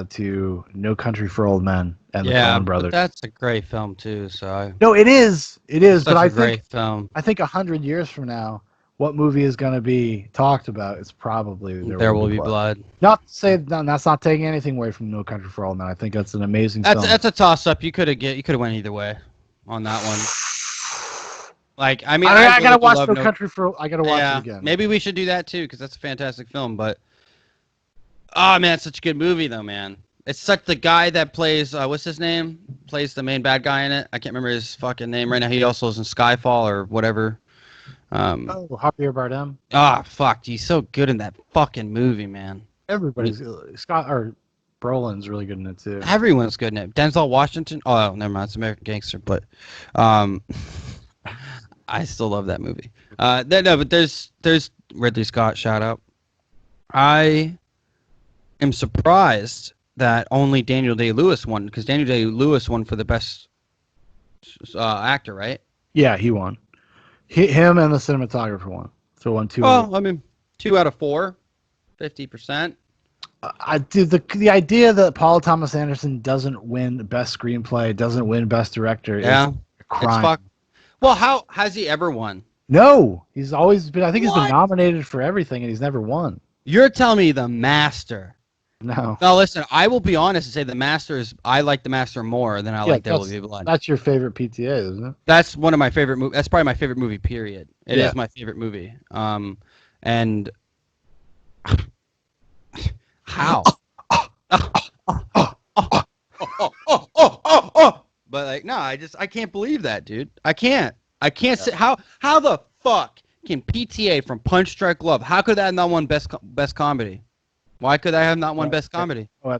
to No Country for Old Men and the Coen Brothers. But that's a great film too. So no, it is. It is. But I think film. I think 100 years from now, what movie is going to be talked about? It's probably There Will Be Blood. Not to say that's not taking anything away from No Country for Old Men. I think that's an amazing film. That's a toss up. You could have went either way on that one. Like, I mean, I gotta watch No Country for. I gotta watch it again. Maybe we should do that too, because that's a fantastic film. But oh man, it's such a good movie though, man. It's such the guy that plays what's his name? Plays the main bad guy in it. I can't remember his fucking name right now. He also is in Skyfall or whatever. Javier Bardem. Ah, fuck, he's so good in that fucking movie, man. Everybody's Brolin's really good in it too. Everyone's good in it. Denzel Washington. Oh, never mind. It's American Gangster, but I still love that movie. No, but there's Ridley Scott shout out. I am surprised that only Daniel Day-Lewis won, because Daniel Day-Lewis won for the best actor, right? Yeah, he won. Him and the cinematographer won. So won 2. Well, I mean, 2 out of 4, 50%. The idea that Paul Thomas Anderson doesn't win Best Screenplay, doesn't win Best Director, is a crime. Well, how has he ever won? No, he's always been. I think he's been nominated for everything, and he's never won. You're telling me The Master? No. No, listen. I will be honest and say The Master is. I like The Master more than I like There Will Be Blood. That's your favorite PTA, isn't it? That's one of my favorite movies. That's probably my favorite movie. Period. It is my favorite movie. And how? But like, no, I can't believe that, dude. I can't say how the fuck can PTA from Punch Drunk Love? How could that have not won best comedy? Why could I have not won best comedy? Oh, not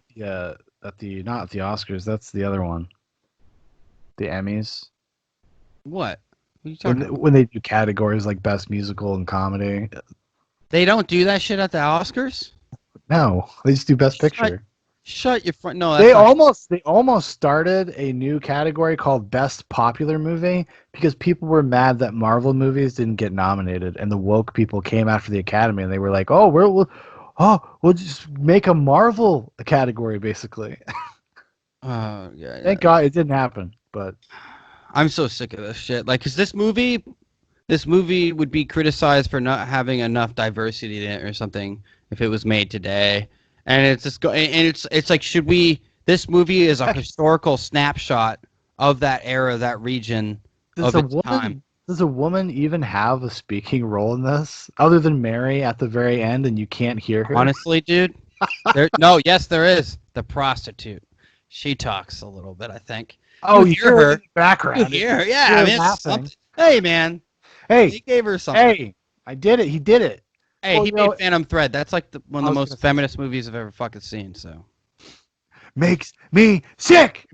at the Oscars. That's the other one. The Emmys. What? Are you talking about? When they do categories like best musical and comedy. They don't do that shit at the Oscars? No, they just do best picture. Shut your front. No, they almost started a new category called Best Popular Movie because people were mad that Marvel movies didn't get nominated, and the woke people came after the Academy and they were like, "Oh, we'll just make a Marvel category, basically." Yeah. Thank God it didn't happen, but I'm so sick of this shit. Like, 'cause this movie would be criticized for not having enough diversity in it or something if it was made today. And it's just it's like, should we? This movie is a historical snapshot of that era, that region of its time. Does a woman even have a speaking role in this, other than Mary at the very end, and you can't hear her? Honestly, dude, yes, there is the prostitute. She talks a little bit, I think. Oh, you hear her in the background. You hear her, yeah. I mean, it's something. Hey, man. Hey, he gave her something. Hey, I did it. He did it. Hey, he made Phantom Thread. That's like one of the most feminist movies I've ever fucking seen. So makes me sick,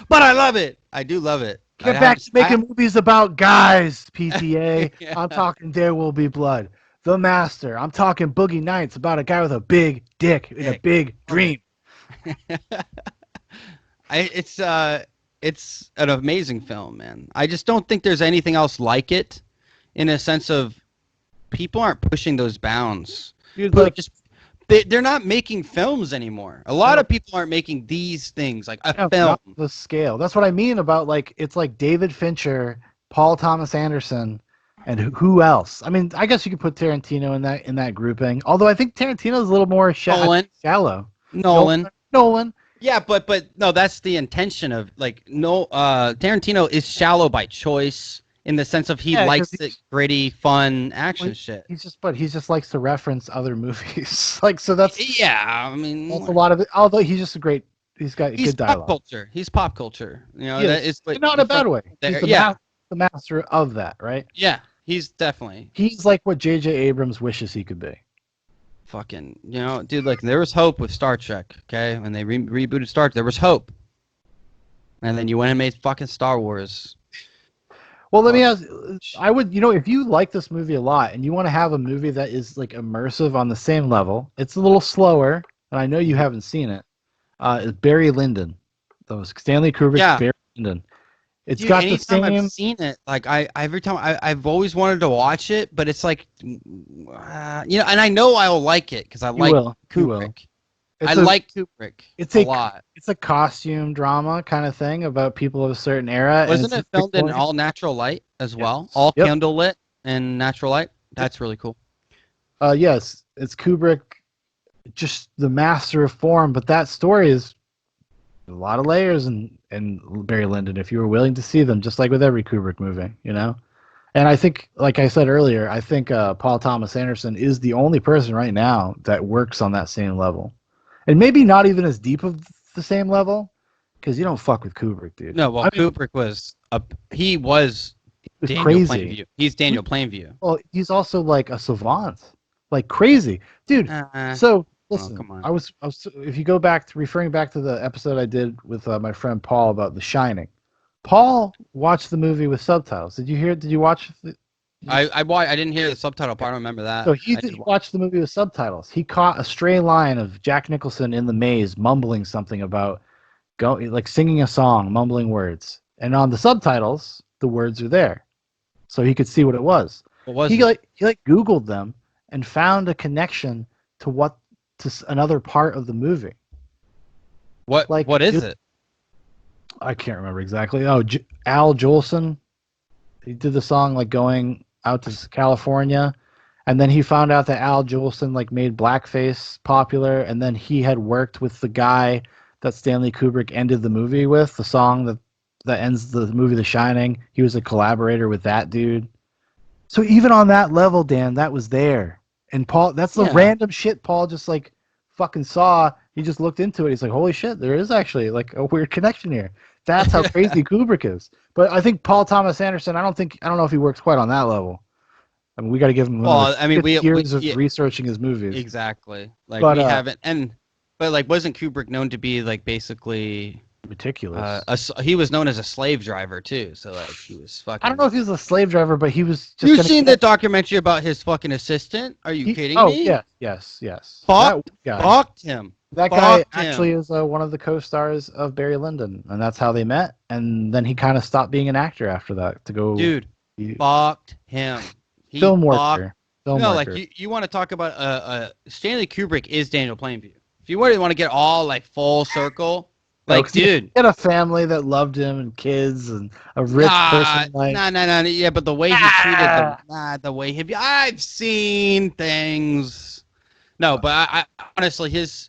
but I love it. I do love it. Get back to making movies about guys, PTA. Yeah. I'm talking There Will Be Blood, The Master. I'm talking Boogie Nights, about a guy with a big dick and a big dream. It's an amazing film, man. I just don't think there's anything else like it, in a sense of people aren't pushing those bounds. Dude, like, they're not making films anymore. A lot of people aren't making these things like a film. Not the scale. That's what I mean about, like, it's like David Fincher, Paul Thomas Anderson, and who else? I mean, I guess you could put Tarantino in that grouping. Although I think Tarantino's a little more shallow. Nolan. Yeah, but no, that's the intention of, like, Tarantino is shallow by choice. in the sense of he Yeah, likes 'cause it gritty, fun well, action shit. he just likes to reference other movies. Like, so that's Yeah, I mean, a lot of it. Although he's just he's got he's good pop dialogue. culture. He's pop culture. You know, He that is, is what and not in a from bad way. He's there. Yeah, the master of that, right? yeah, he's definitely He's like what J.J. Abrams wishes he could be. fucking, you know, dude, like there was hope with Star Trek, okay? When they rebooted Star Trek, there was hope. And then you went and made fucking Star Wars. Well, let me Fuck. ask. I would, you know, if you like this movie a lot and you want to have a movie that is like immersive on the same level, it's a little slower, and I know you haven't seen it. Is Barry Lyndon, those Stanley Kubrick's Yeah, Barry Lyndon. It's dude, got the anytime I've same. seen it, like every time I've always wanted to watch it, but it's like, you know, and I know I'll like it because I You like will. You will. Kubrick. I It's a like Kubrick it's a a lot. it's a costume drama kind of thing about people of a certain era, and Wasn't it's it just filmed in exploring. all natural light as well? Yes. All Yep. candle lit and natural light? Yep. That's really cool. Yes, it's Kubrick, just the master of form. But that story is a lot of layers and Barry Lyndon. If you were willing to see them, just like with every Kubrick movie, you know. And I think, like I said earlier, I think Paul Thomas Anderson is the only person right now that works on that same level, and maybe not even as deep of the same level, because you don't fuck with Kubrick, dude. No, well, I mean, Kubrick was he was it was Daniel crazy. Plainview. He's Daniel Plainview. Well, he's also like a savant, like crazy, dude. So Oh, listen, come on. I was. If you go back to referring back to the episode I did with my friend Paul about The Shining, Paul watched the movie with subtitles. Did you hear? Did you watch? I didn't hear the subtitle part. I don't remember that. So I did he watched the movie with subtitles. He caught a stray line of Jack Nicholson in the maze mumbling something about like singing a song, mumbling words, and on the subtitles the words are there, so he could see what it was. What was it? He like Googled them and found a connection to another part of the movie. What is it? I can't remember exactly. Oh, Al Jolson, he did the song like going out to California, and then he found out that Al Jolson like made blackface popular, and then he had worked with the guy that Stanley Kubrick ended the movie with, the song that ends the movie The Shining. He was a collaborator with that dude. So even on that level, Dan, that was there. And Paul, that's the Yeah. random shit Paul just like fucking saw. He just looked into it. He's like, holy shit, there is actually like a weird connection here. That's how crazy Kubrick is. But I think Paul Thomas Anderson, I don't know if he works quite on that level. I mean, we got to give him another Well, I mean, 50 years of yeah, researching his movies. exactly. Like But we haven't, but like, wasn't Kubrick known to be like basically meticulous. he was known as a slave driver too. So like he was fucking. I don't know if he was a slave driver, but he was just. You seen the documentary about his fucking assistant? Are you kidding me? Oh yes. Fucked Fucked him. That Fucked guy him. actually is one of the co-stars of Barry Lyndon, and that's how they met. And then he kind of stopped being an actor after that to go. Dude, fucked him. Film worker. No, like you want to talk about Stanley Kubrick is Daniel Plainview. If you really want to get all like full circle, like dude, he had a family that loved him and kids and a rich person. Like, nah, yeah, but the way he treated them, the way I've seen things. No, but I honestly his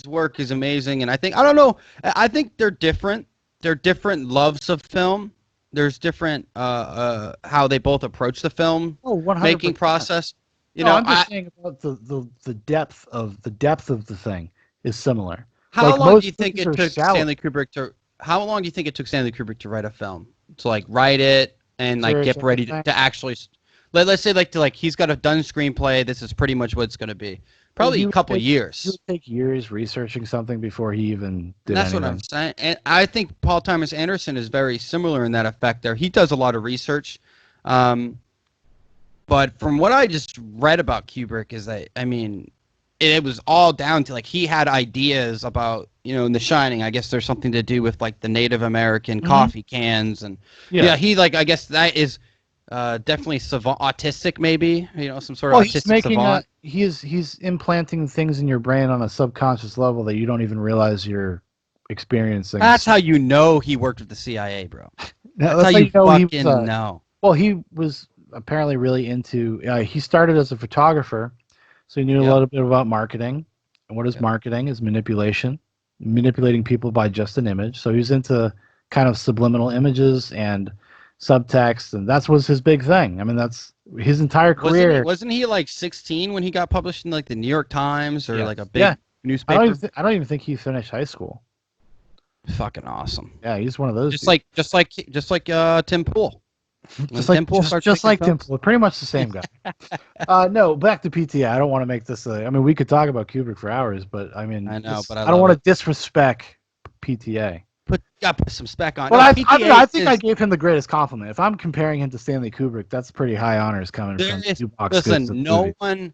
work is amazing, and I don't know. I think they're different. They're different loves of film. There's different how they both approach the film making process. You know, I'm just saying about the depth of the thing is similar. How long do you think it took Stanley Kubrick to write a film? To like write it and like get ready to actually let's say like he's got a done screenplay. This is pretty much what it's going to be. Probably a couple years. It would take years researching something before he even did That's anything. what I'm saying. And I think Paul Thomas Anderson is very similar in that effect there. He does a lot of research. But from what I just read about Kubrick is that, I mean, it was all down to like he had ideas about, you know, in The Shining, I guess there's something to do with like the Native American coffee cans. And yeah, he like, I guess that is definitely autistic, maybe, you know, some sort of autistic savant. He's implanting things in your brain on a subconscious level that you don't even realize you're experiencing. That's how you know he worked with the CIA, bro. That's how you fucking know. Well, he was apparently really into. He started as a photographer, so he knew a little bit about marketing. And what is marketing? Is manipulating people by just an image. So he was into kind of subliminal images and subtext, and that's was his big thing. I mean, that's his entire career. Wasn't he like 16 when he got published in like the New York Times or Yes. like a big Yeah. newspaper? I don't even think he finished high school. Fucking awesome. Yeah, he's one of those. Just dudes. like Tim Pool. Just like Tim Pool, pretty much the same guy. No, back to PTA. I don't want to make this. I mean, we could talk about Kubrick for hours, but I mean, I know, but I don't want to disrespect PTA. Put some spec on. But No, I think I gave him the greatest compliment. If I'm comparing him to Stanley Kubrick, that's pretty high honors coming from Jukebox Goods. Listen,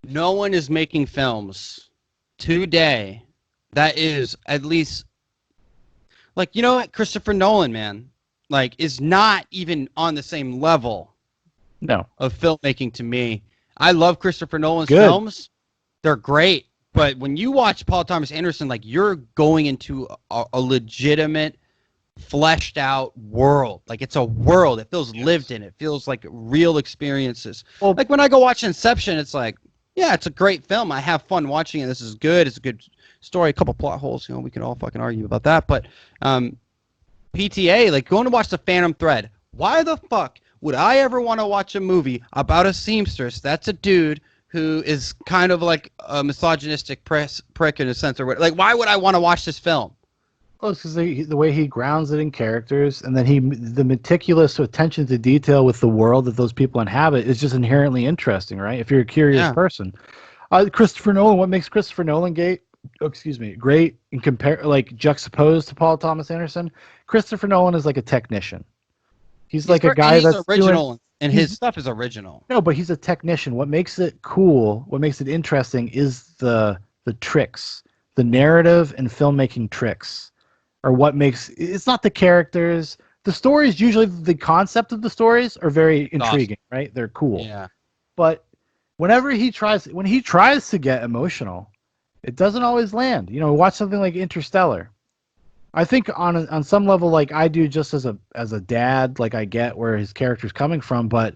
no one is making films today that is at least like, you know what, Christopher Nolan, man, like is not even on the same level of filmmaking to me. I love Christopher Nolan's films. They're great. But when you watch Paul Thomas Anderson, like you're going into a legitimate, fleshed out world. Like it's a world. It feels lived in. It feels like real experiences. Well, like when I go watch Inception, it's like, yeah, it's a great film. I have fun watching it. This is good. It's a good story. A couple plot holes. You know, we can all fucking argue about that. But PTA, like going to watch The Phantom Thread. Why the fuck would I ever want to watch a movie about a seamstress that's a dude who is kind of like a misogynistic prick in a sense, or what? Like, why would I want to watch this film? Well, it's because the way he grounds it in characters, and then the meticulous attention to detail with the world that those people inhabit is just inherently interesting, right? If you're a curious person, Christopher Nolan. What makes Christopher Nolan great and juxtaposed to Paul Thomas Anderson? Christopher Nolan is like a technician. He's like a guy that's original. And his stuff is original. No, but he's a technician. What makes it cool, what makes it interesting is the tricks, the narrative and filmmaking tricks are what makes it's not the characters. The stories, usually the concept of the stories are very intriguing, right? They're cool. Yeah. But when he tries to get emotional, it doesn't always land. You know, watch something like Interstellar. I think on some level, like I do, just as a dad, like I get where his character's coming from, but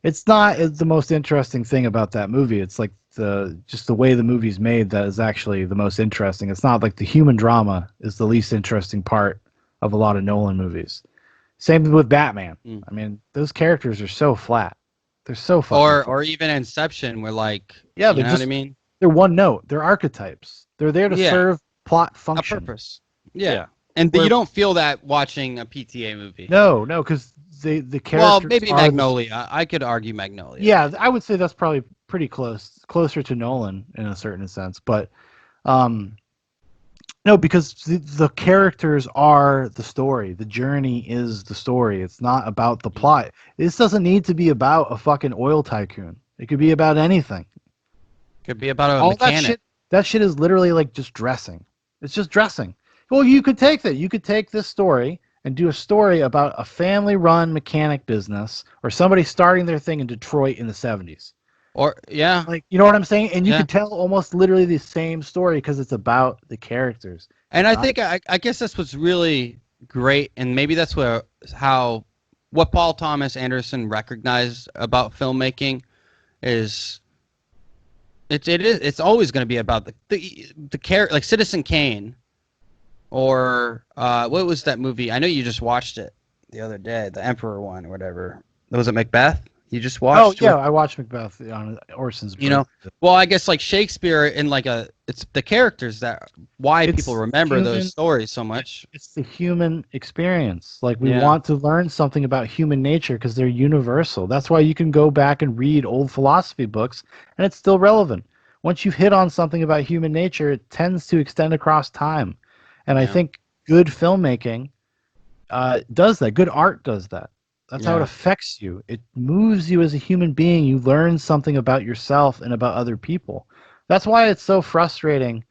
it's not the most interesting thing about that movie. It's like the way the movie's made that is actually the most interesting. It's not like the human drama is the least interesting part of a lot of Nolan movies. Same with Batman. I mean, those characters are so flat. They're so fucking or even Inception, where like you know what I mean? They're one note. They're archetypes. They're there to serve plot function. A purpose. Yeah. And you don't feel that watching a PTA movie. No, because the characters. Well, maybe Magnolia. I could argue Magnolia. Yeah, I would say that's probably pretty closer to Nolan in a certain sense. But no, because the characters are the story. The journey is the story. It's not about the plot. This doesn't need to be about a fucking oil tycoon. It could be about anything. Could be about a mechanic. That shit is literally like just dressing. It's just dressing. Well, you could take that. You could take this story and do a story about a family-run mechanic business or somebody starting their thing in Detroit in the 70s. Or, yeah. Like, you know what I'm saying? And you could tell almost literally the same story because it's about the characters. And I think, I guess that's what's really great, and maybe that's what Paul Thomas Anderson recognized about filmmaking is it's always going to be about the character, like Citizen Kane. Or what was that movie? I know you just watched it the other day, the Emperor one or whatever. Was it Macbeth? You just watched? Oh yeah, I watched Macbeth on Orson's. You know, well, I guess like Shakespeare in like it's the characters that people remember those stories so much. It's the human experience. Like we want to learn something about human nature because they're universal. That's why you can go back and read old philosophy books and it's still relevant. Once you've hit on something about human nature, it tends to extend across time. And I think good filmmaking does that. Good art does that. That's how it affects you. It moves you as a human being. You learn something about yourself and about other people. That's why it's so frustrating,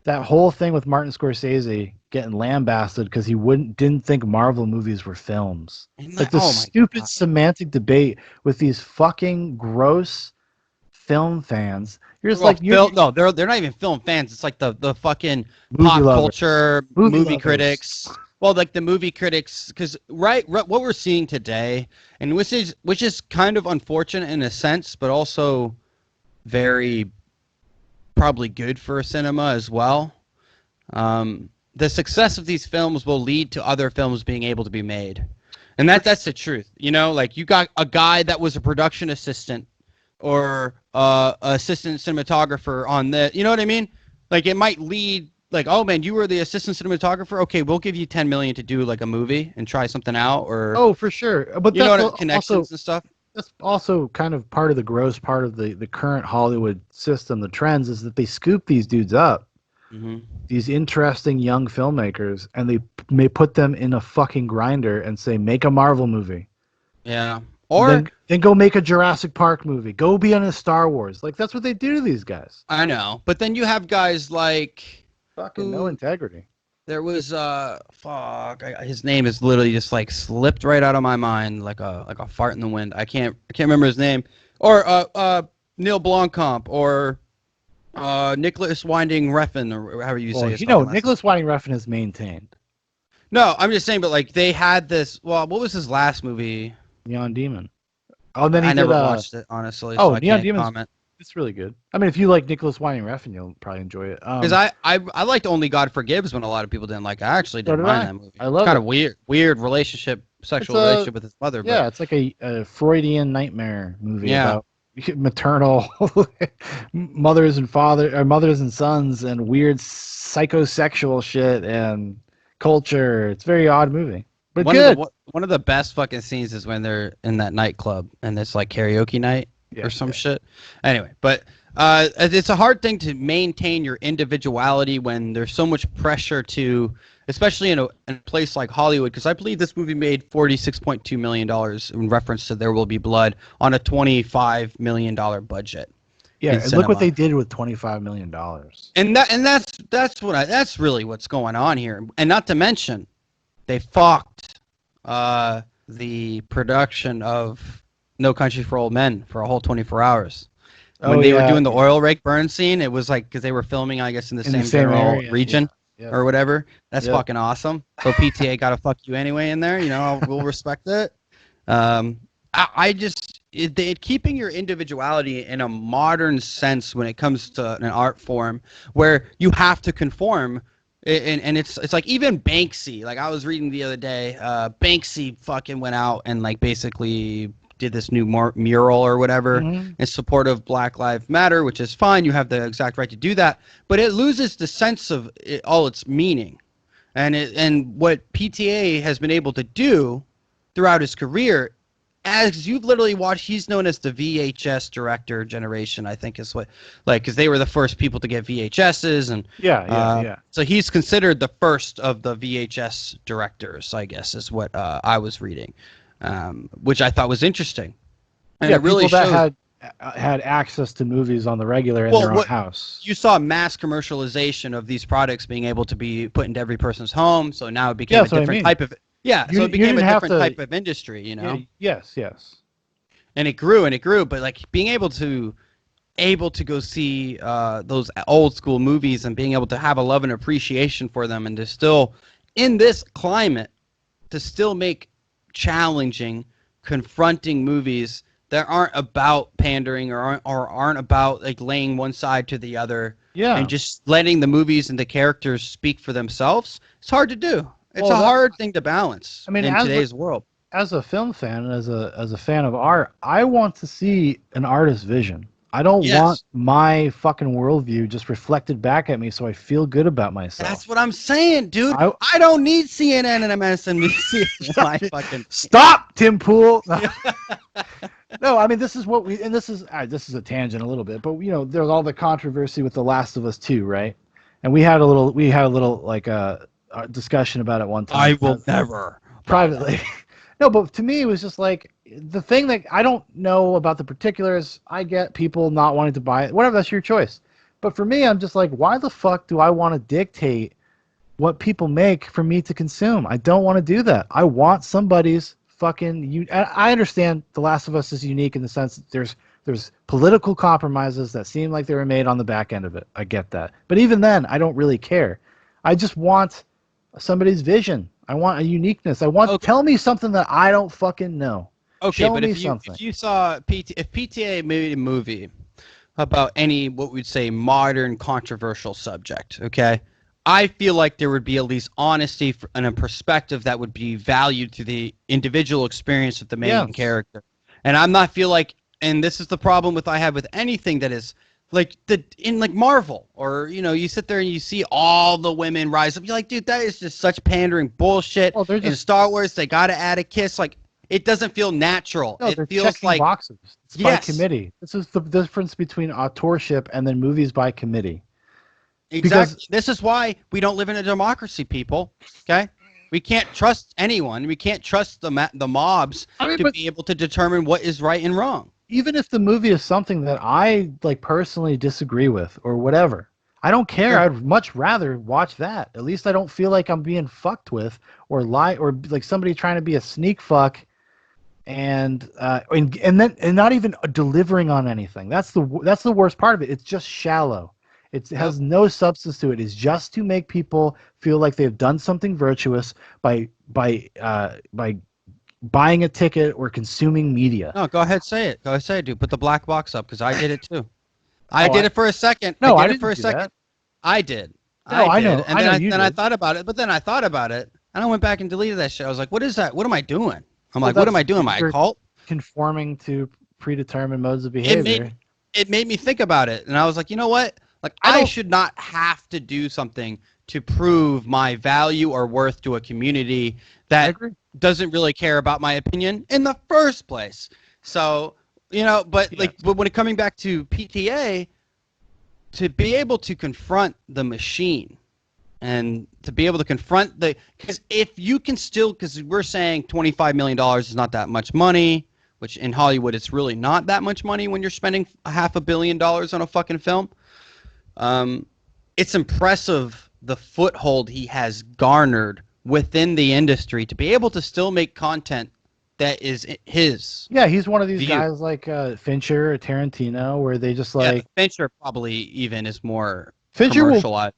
that whole thing with Martin Scorsese getting lambasted because he didn't think Marvel movies were films. Like the stupid semantic debate with these fucking gross film fans. You're just no, they're not even film fans. It's like the fucking pop culture movie critics. Well, like the movie critics, because what we're seeing today, and which is kind of unfortunate in a sense, but also very probably good for cinema as well. The success of these films will lead to other films being able to be made. And that's the truth. You know, like you got a guy that was a production assistant or assistant cinematographer on the, you know what I mean? Like it might lead like, oh man, you were the assistant cinematographer. Okay, we'll give you 10 million to do like a movie and try something out, or Oh, for sure. But you know that's what, also connections and stuff. that's also kind of part of the gross part of the current Hollywood system. The trends is that they scoop these dudes up, Hmm. these interesting young filmmakers, and they may put them in a fucking grinder and say, make a Marvel movie. Yeah. And Or then go make a Jurassic Park movie. Go be on a Star Wars. Like that's what they do to these guys. I know, but then you have guys like Fucking no who integrity. there was his name is literally just like slipped right out of my mind like a fart in the wind. I can't remember his name. Or Neil Blomkamp or Nicholas Winding Refn or however you Well, say his fucking last name. Nicholas Winding Refn is maintained. No, I'm just saying, but like they had this. Well, what was his last movie? Neon Demon. Oh, and then he I did never watched it honestly, so oh, I Neon can't Demon's comment. it's really good. I mean, if you like Nicholas Winding Refn, you'll probably enjoy it. Because I liked Only God Forgives when a lot of people didn't like it. I actually So didn't did mind I. that movie. I It's love kind it. of weird relationship, It's sexual a relationship with his mother, but yeah, it's like a Freudian nightmare movie yeah. about maternal mothers and sons and weird psychosexual shit and culture. It's a very odd movie, but good. One of the best fucking scenes is when they're in that nightclub and it's like karaoke night or Yeah, some yeah. shit. Anyway, but it's a hard thing to maintain your individuality when there's so much pressure to, especially in a place like Hollywood, because I believe this movie made $46.2 million in reference to There Will Be Blood on a $25 million budget Yeah, in and look what cinema. they did with $25 million. That's really what's going on here, and not to mention they fucked the production of No Country for Old Men for a whole 24 hours. When Oh they were yeah, doing the yeah. oil rig burn scene, it was like because they were filming, I guess, in the In the same same general area. Yeah. region Yep. or whatever. That's Yep. fucking awesome. So PTA got to fuck you anyway in there. You know, we'll respect it. I just keeping your individuality in a modern sense when it comes to an art form where you have to conform. And it's like even Banksy, like I was reading the other day, Banksy fucking went out and like basically did this new mural or whatever Hmm. in support of Black Lives Matter, which is fine. You have the exact right to do that, but it loses the sense of all its meaning. And what PTA has been able to do throughout his career, as you've literally watched, he's known as the VHS director generation, I think is what, like, because they were the first people to get VHSs, and Yeah, yeah, yeah. so he's considered the first of the VHS directors, I guess, is what I was reading, which I thought was interesting, and Yeah, it really people that shows. had access to movies on the regular in Well, their own what house. you saw mass commercialization of these products being able to be put into every person's home. So now it Yeah, became a that's what I different mean. type of, yeah. So it You became didn't a have different to. type of industry, you Yeah, know, yes, yes. and it grew. But like being able to go see those old school movies and being able to have a love and appreciation for them, and to still in this climate to still make challenging, confronting movies that aren't about pandering or aren't about like laying one side to the other and Yeah. just letting the movies and the characters speak for themselves. It's hard to do. It's Well, a hard thing to balance I mean, in today's world. as a film fan and as a fan of art, I want to see an artist's vision. I don't want Yes. my fucking worldview just reflected back at me so I feel good about myself. That's what I'm saying, dude. I I don't need CNN and MSNBC in my fucking. stop, Tim Pool. No, I mean this is what we and this is a tangent a little bit, but there's all the controversy with The Last of Us 2, right? And we had a little like discussion about it one time I will never buy that. privately. No, but to me it was just like the thing that I don't know about the particulars. I get people not wanting to buy it, whatever, that's your choice. But for me, I'm just like, why the fuck do I want to dictate what people make for me to consume? I don't want to do that. I want somebody's fucking you. I understand The Last of Us is unique in the sense that there's political compromises that seem like they were made on the back end of it. I get that. But even then, I don't really care. I just want somebody's vision. I want a uniqueness. Okay, tell me something that I don't fucking know. okay, Show but me if you something. if you saw if PTA made a movie about any what we'd say modern controversial subject, okay, I feel like there would be at least honesty and a perspective that would be valued to the individual experience of the main character. And I'm not feel like, and this is the problem with I have with anything that is like in like Marvel, or you sit there and you see all the women rise up. You're like, dude, that is just such pandering bullshit. Well, they're just in Star Wars, they got to add a kiss. Like, it doesn't feel natural. no, It they're feels checking like boxes. It's by yes, committee. This is the difference between authorship and then movies by committee. exactly. Because This is why we don't live in a democracy, people. Okay. We can't trust anyone. We can't trust the mobs to be able to determine what is right and wrong. Even if the movie is something that I like personally disagree with or whatever, I don't care. Sure. I'd much rather watch that. At least I don't feel like I'm being fucked with or lie or like somebody trying to be a sneak fuck and not even delivering on anything. That's the worst part of it. It's just shallow. It has no substance to it. It's just to make people feel like they've done something virtuous by buying a ticket or consuming media. No, go ahead, say it. Go ahead, say it, dude. Put the black box up because I did it too. I did it for a second. No, I did it didn't for a do second. that. I did. No, I know. And then I thought about it. But then I thought about it, and I went back and deleted that shit. I was like, "What is that? What am I doing?" I'm like, "What am I doing? Am I a cult?" Conforming to predetermined modes of behavior. It made me think about it, and I was like, you know what? Like, I should not have to do something to prove my value or worth to a community that doesn't really care about my opinion in the first place. So, but when it coming back to PTA, to be able to confront the machine and to be able to confront because if you can still, because we're saying $25 million is not that much money, which in Hollywood, it's really not that much money when you're spending $500 million on a fucking film. It's impressive the foothold he has garnered within the industry to be able to still make content that is his. Yeah, he's one of these guys like Fincher or Tarantino, where they just like Fincher probably even is more Fincher commercialized.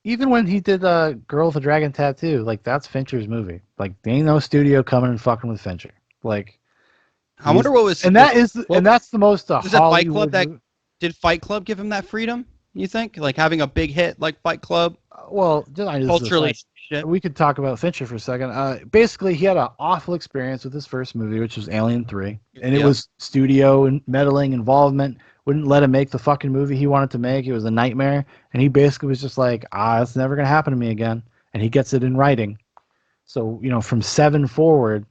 Even when he did Girl with a Dragon Tattoo, like that's Fincher's movie. Like there ain't no studio coming and fucking with Fincher. Like I wonder what was and that's the most was that Fight Club that did Fight Club give him that freedom? You think like having a big hit like Fight Club? Well, culturally, we could talk about Fincher for a second. Basically, he had an awful experience with his first movie, which was Alien 3, and it was studio and meddling involvement. Wouldn't let him make the fucking movie he wanted to make. It was a nightmare, and he basically was just like, it's never gonna happen to me again. And he gets it in writing. So from 7 forward,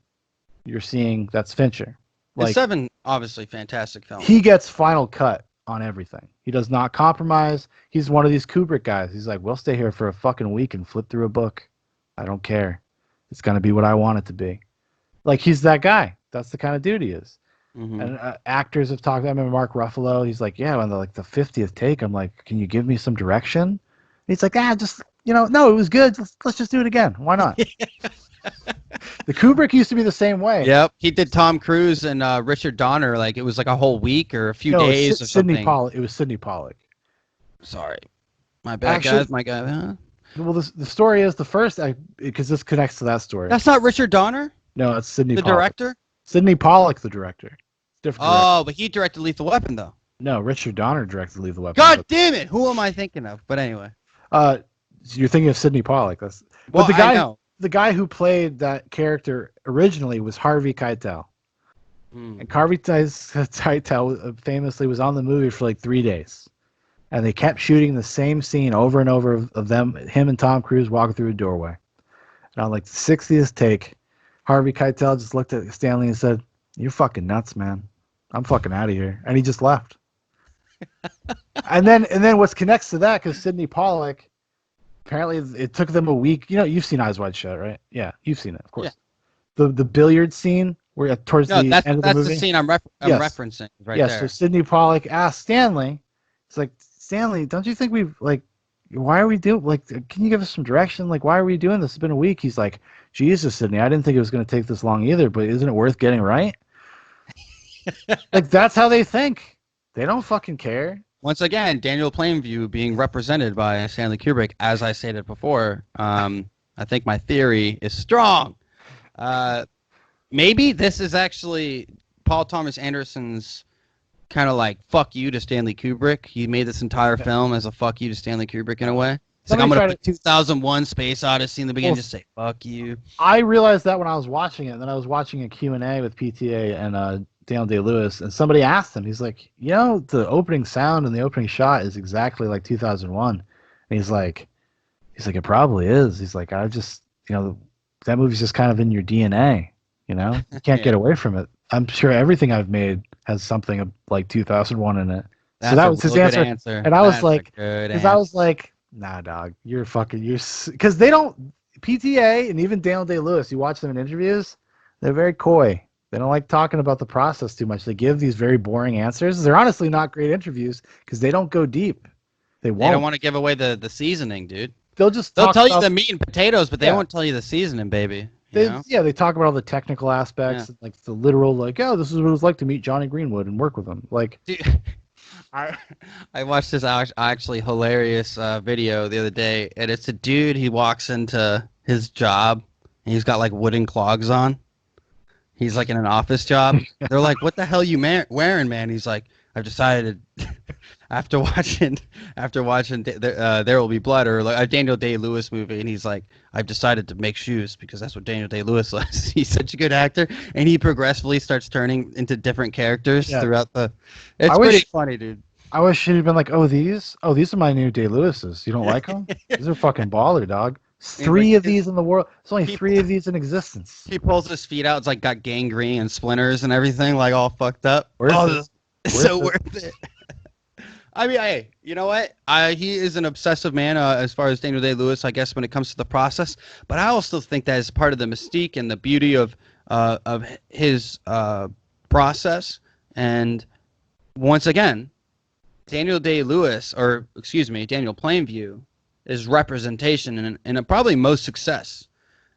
you're seeing that's Fincher. Like 7, obviously, fantastic film. He gets final cut on everything. He does not compromise. He's one of these Kubrick guys. He's like, we'll stay here for a fucking week and flip through a book. I don't care. It's going to be what I want it to be. Like, he's that guy. That's the kind of dude he is. Mm-hmm. And actors have talked. I remember Mark Ruffalo. He's like, yeah, on the 50th take, I'm like, can you give me some direction? And he's like, just, no, it was good. Let's just do it again. Why not? The Kubrick used to be the same way. Yep, he did Tom Cruise and Richard Donner. Like it was like a whole week or a few days or something. It was Sidney Pollack. Sorry, my bad, guys. My guy. Huh? Well, the story is the first because this connects to that story. That's not Richard Donner. No, it's Sidney. The Pollack. Director. Sidney Pollack, the director. Different. Oh, but he directed Lethal Weapon though. No, Richard Donner directed Lethal Weapon. God damn it! Who am I thinking of? But anyway. You're thinking of Sidney Pollack. But the guy. I know. The guy who played that character originally was Harvey Keitel. And Harvey Keitel famously was on the movie for like 3 days. And they kept shooting the same scene over and over of him and Tom Cruise walking through a doorway. And on like the 60th take, Harvey Keitel just looked at Stanley and said, "You're fucking nuts, man. I'm fucking out of here." And he just left. and then what connects to that, because Sidney Pollack, apparently, it took them a week. You've seen Eyes Wide Shut, right? Yeah, you've seen it, of course. Yeah. The billiard scene where towards the end of the movie. That's the scene I'm referencing right there. So Sidney Pollack asked Stanley, it's like, Stanley, don't you think why are we doing, can you give us some direction? Like, why are we doing this? It's been a week. He's like, Jesus, Sidney, I didn't think it was going to take this long either, but isn't it worth getting right? Like, that's how they think. They don't fucking care. Once again, Daniel Plainview being represented by Stanley Kubrick, as I stated before. I think my theory is strong. Maybe this is actually Paul Thomas Anderson's kind of like fuck you to Stanley Kubrick. He made this entire film as a fuck you to Stanley Kubrick in a way. It's like, I'm going to put 2001 Space Odyssey in the beginning, just say, fuck you. I realized that when I was watching it, and then I was watching a Q&A with PTA and Daniel Day-Lewis, and somebody asked him, he's like, the opening sound and the opening shot is exactly like 2001. And he's like, it probably is. He's like, I just, that movie's just kind of in your DNA, you can't get away from it. I'm sure everything I've made has something like 2001 in it. So that was his answer. And I was like, nah, dog, because they don't, PTA and even Daniel Day-Lewis, you watch them in interviews, they're very coy. They don't like talking about the process too much. They give these very boring answers. They're honestly not great interviews because they don't go deep. They don't want to give away the seasoning, dude. They'll tell you the meat and potatoes, but they won't tell you the seasoning, baby. They talk about all the technical aspects, like the literal, like, oh, this is what it was like to meet Johnny Greenwood and work with him. Like, dude, I watched this actually hilarious video the other day, and it's a dude. He walks into his job, and he's got like wooden clogs on. He's like in an office job. They're like, "What the hell you wearing, man?" He's like, "I've decided." After watching There Will Be Blood, or like a Daniel Day-Lewis movie, and he's like, I've decided to make shoes because that's what Daniel Day-Lewis was. He's such a good actor, and he progressively starts turning into different characters throughout the. It's pretty funny, dude. I wish he'd been like, these are my new Day-Lewises. You don't like them? These are fucking baller, dog. Three of these in the world. There's only 3 of these in existence. He pulls his feet out. It's like got gangrene and splinters and everything, like all fucked up. Worth it. I mean, hey, you know what? He is an obsessive man as far as Daniel Day-Lewis, I guess, when it comes to the process. But I also think that is part of the mystique and the beauty of his process. And once again, Daniel Plainview is representation and probably most success.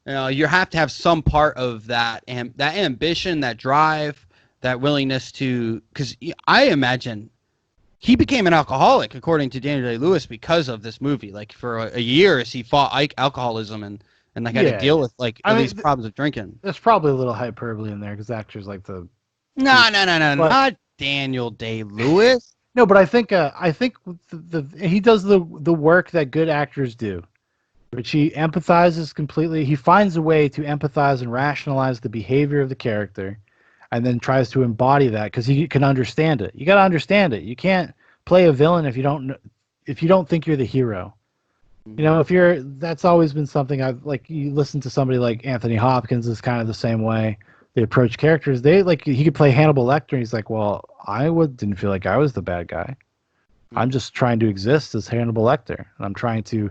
You have to have some part of that and that ambition, that drive, that willingness to, because I imagine. He became an alcoholic, according to Daniel Day-Lewis, because of this movie. Like, for a year, he fought alcoholism and like had to deal with these problems of drinking. There's probably a little hyperbole in there because actors like to. No, not Daniel Day-Lewis. No, but I think he does the work that good actors do, which he empathizes completely. He finds a way to empathize and rationalize the behavior of the character. And then tries to embody that because he can understand it. You got to understand it. You can't play a villain if you don't think you're the hero. That's always been something I've like. You listen to somebody like Anthony Hopkins is kind of the same way. They approach characters. He could play Hannibal Lecter. And he's like, well, didn't feel like I was the bad guy. I'm just trying to exist as Hannibal Lecter, and I'm trying to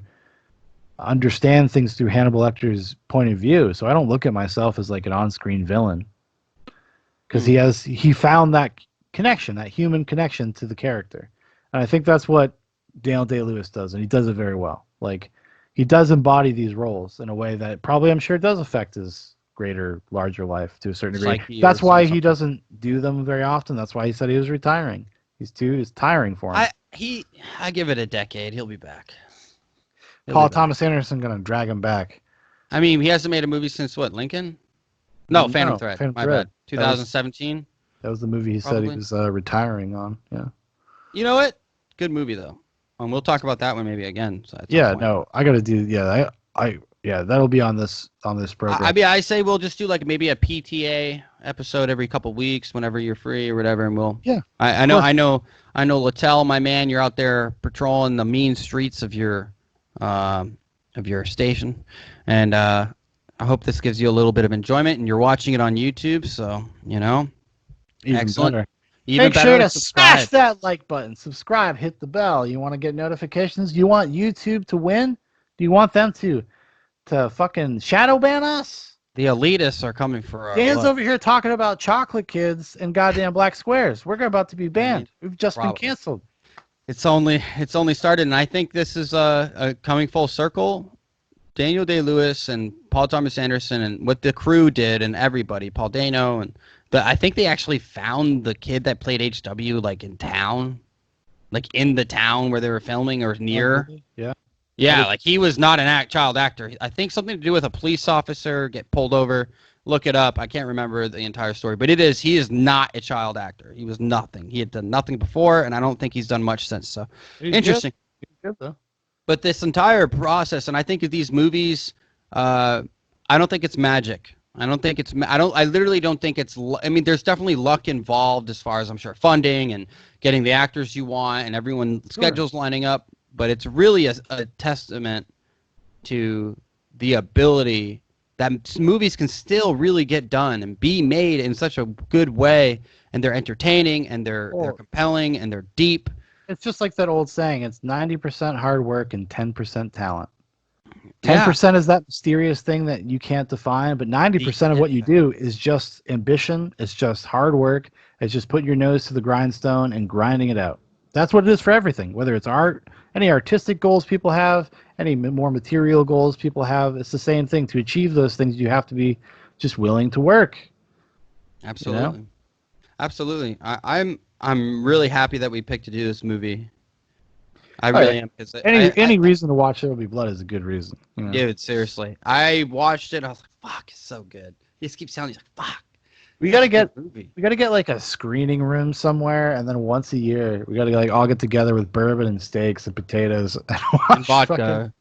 understand things through Hannibal Lecter's point of view. So I don't look at myself as like an on-screen villain. Because he found that connection, that human connection to the character. And I think that's what Daniel Day-Lewis does, and he does it very well. Like, he does embody these roles in a way that probably, I'm sure, does affect his larger life to a certain degree. That's why he doesn't do them very often. That's why he said he was retiring. It's tiring for him. I give it a decade. He'll be back. Paul Thomas Anderson going to drag him back. I mean, he hasn't made a movie since what, Lincoln? No, Phantom Thread. My bad. 2017. That was the movie he said he was retiring on. Yeah. You know what? Good movie though. And we'll talk about that one maybe again. So I got to do. Yeah, that'll be on this program. I say we'll just do like maybe a PTA episode every couple weeks whenever you're free or whatever, and we'll. Yeah. I know, Littell, my man. You're out there patrolling the mean streets of your station, and I hope this gives you a little bit of enjoyment, and you're watching it on YouTube, so, Even excellent. Better. Make sure to smash that like button, subscribe, hit the bell. You want to get notifications? You want YouTube to win? Do you want them to fucking shadow ban us? The elitists are coming for our Dan's over here talking about chocolate kids and goddamn black squares. We're about to be banned. We've just been canceled. It's only started, and I think this is a coming full circle. Daniel Day-Lewis and Paul Thomas Anderson and what the crew did and everybody, Paul Dano, but I think they actually found the kid that played HW like in town, like in the town where they were filming or near. Yeah, like he was not an child actor. I think something to do with a police officer get pulled over. Look it up. I can't remember the entire story, but he is not a child actor. He was nothing. He had done nothing before, and I don't think he's done much since. So interesting. He's good though. But this entire process, and I think of these movies, I don't think it's magic. I don't think it's. I literally don't think it's. I mean, there's definitely luck involved as far as I'm sure funding and getting the actors you want and everyone's schedules lining up. But it's really a testament to the ability that movies can still really get done and be made in such a good way, and they're entertaining and they're compelling and they're deep. It's just like that old saying, it's 90% hard work and 10% talent. 10% is that mysterious thing that you can't define, but 90% of what you do is just ambition, it's just hard work, it's just putting your nose to the grindstone and grinding it out. That's what it is for everything, whether it's art, any artistic goals people have, any more material goals people have. It's the same thing. To achieve those things, you have to be just willing to work. Absolutely. You know? Absolutely. I'm really happy that we picked to do this movie. I really am. Any reason to watch There Will Be Blood is a good reason. You know? Dude, seriously. I watched it. I was like, fuck, it's so good. He just keeps telling you, like, fuck. We gotta get like a screening room somewhere, and then once a year we gotta like all get together with bourbon and steaks and potatoes and vodka.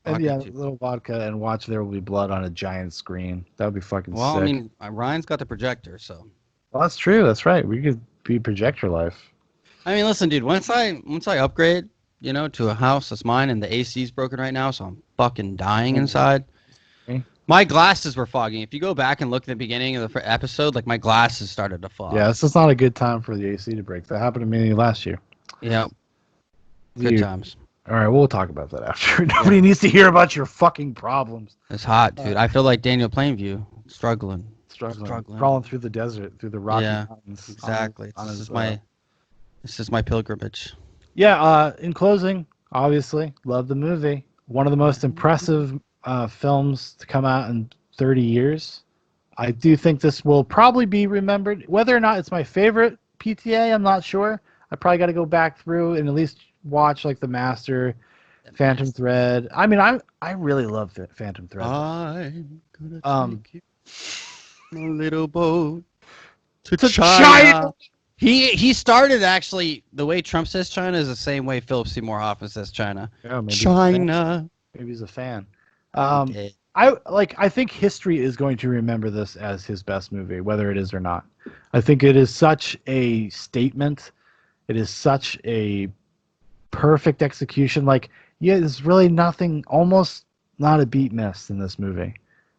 A little vodka and watch There Will Be Blood on a giant screen. That would be fucking sick. Well, I mean, Ryan's got the projector, so. Well, that's true. That's right. We could be projector life. I mean, listen, dude. Once I upgrade, to a house that's mine, and the AC's broken right now, so I'm fucking dying inside. Okay. My glasses were fogging. If you go back and look at the beginning of the episode, like my glasses started to fog. Yeah, this is not a good time for the AC to break. That happened to me last year. Yeah. Good times. All right, we'll talk about that after. Nobody needs to hear about your fucking problems. It's hot, dude. I feel like Daniel Plainview, struggling. Crawling through the desert, through the Rocky Mountains. Exactly. This is my pilgrimage. Yeah, in closing, obviously, love the movie. One of the most impressive films to come out in 30 years. I do think this will probably be remembered. Whether or not it's my favorite PTA, I'm not sure. I probably got to go back through and at least watch like The Master, Phantom Thread. I mean, I really love Phantom Thread. I'm gonna take you, my little boat, to China. He started, actually, the way Trump says China is the same way Philip Seymour Hoffman says China. Yeah, maybe China. Maybe he's a fan. I think history is going to remember this as his best movie, whether it is or not. I think it is such a statement. It is such a perfect execution. Like, there's really nothing, almost not a beat missed in this movie.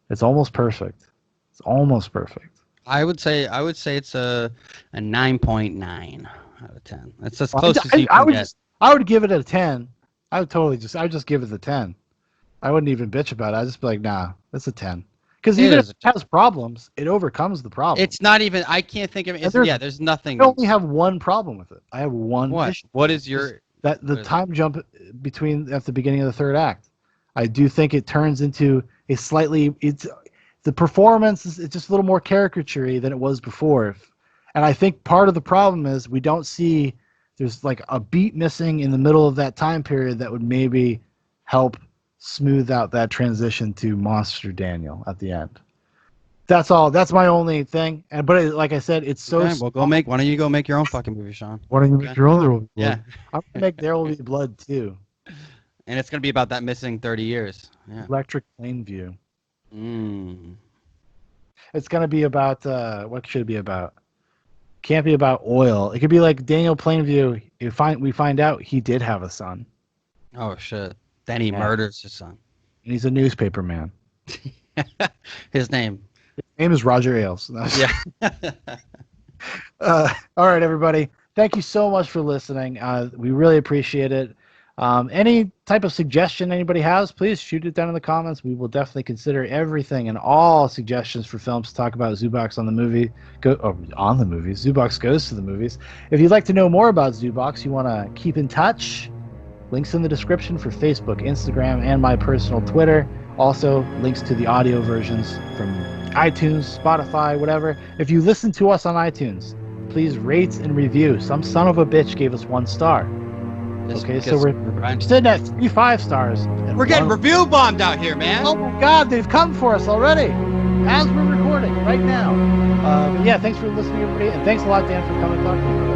It's almost perfect. It's almost perfect. I would say it's a 9.9 out of 10. That's as close as you can get. I would give it a 10. I would just give it a 10. I wouldn't even bitch about it. I'd just be like, nah, that's a 10. Because even if it has problems, it overcomes the problem. It's not even, I can't think of it. There's nothing. I only have one problem with it. I have one issue. What is your... The time jump between at the beginning of the third act. I do think it turns into a slightly... The performance is just a little more caricature-y than it was before. And I think part of the problem is we don't see... There's like a beat missing in the middle of that time period that would maybe help smooth out that transition to Monster Daniel at the end. That's all. That's my only thing. But like I said, it's so... Okay, well, why don't you go make your own fucking movie, Shaun? Why don't you make your own There Will Be Blood? Yeah. I'm going to make There Will Be Blood, too. And it's going to be about that missing 30 years. Yeah. Electric Plainview. It's going to be about... what should it be about? Can't be about oil. It could be like Daniel Plainview. We find out he did have a son. Oh, shit. Then he murders his son. And he's a newspaper man. His name is Roger Ailes. Yeah. All right, everybody. Thank you so much for listening. We really appreciate it. Any type of suggestion anybody has, please shoot it down in the comments. We will definitely consider everything and all suggestions for films to talk about. Zoobox on the movie. On the movies. Zoobox goes to the movies. If you'd like to know more about Zoobox, you want to keep in touch, links in the description for Facebook, Instagram, and my personal Twitter. Also, links to the audio versions from iTunes, Spotify, whatever. If you listen to us on iTunes, please rate and review. Some son of a bitch gave us 1 star. Okay, so we're sitting at 3 5-stars. We're getting review bombed out here, man. Oh my God, they've come for us already. As we're recording right now. But yeah, thanks for listening, everybody, and thanks a lot, Dan, for coming and talking to me.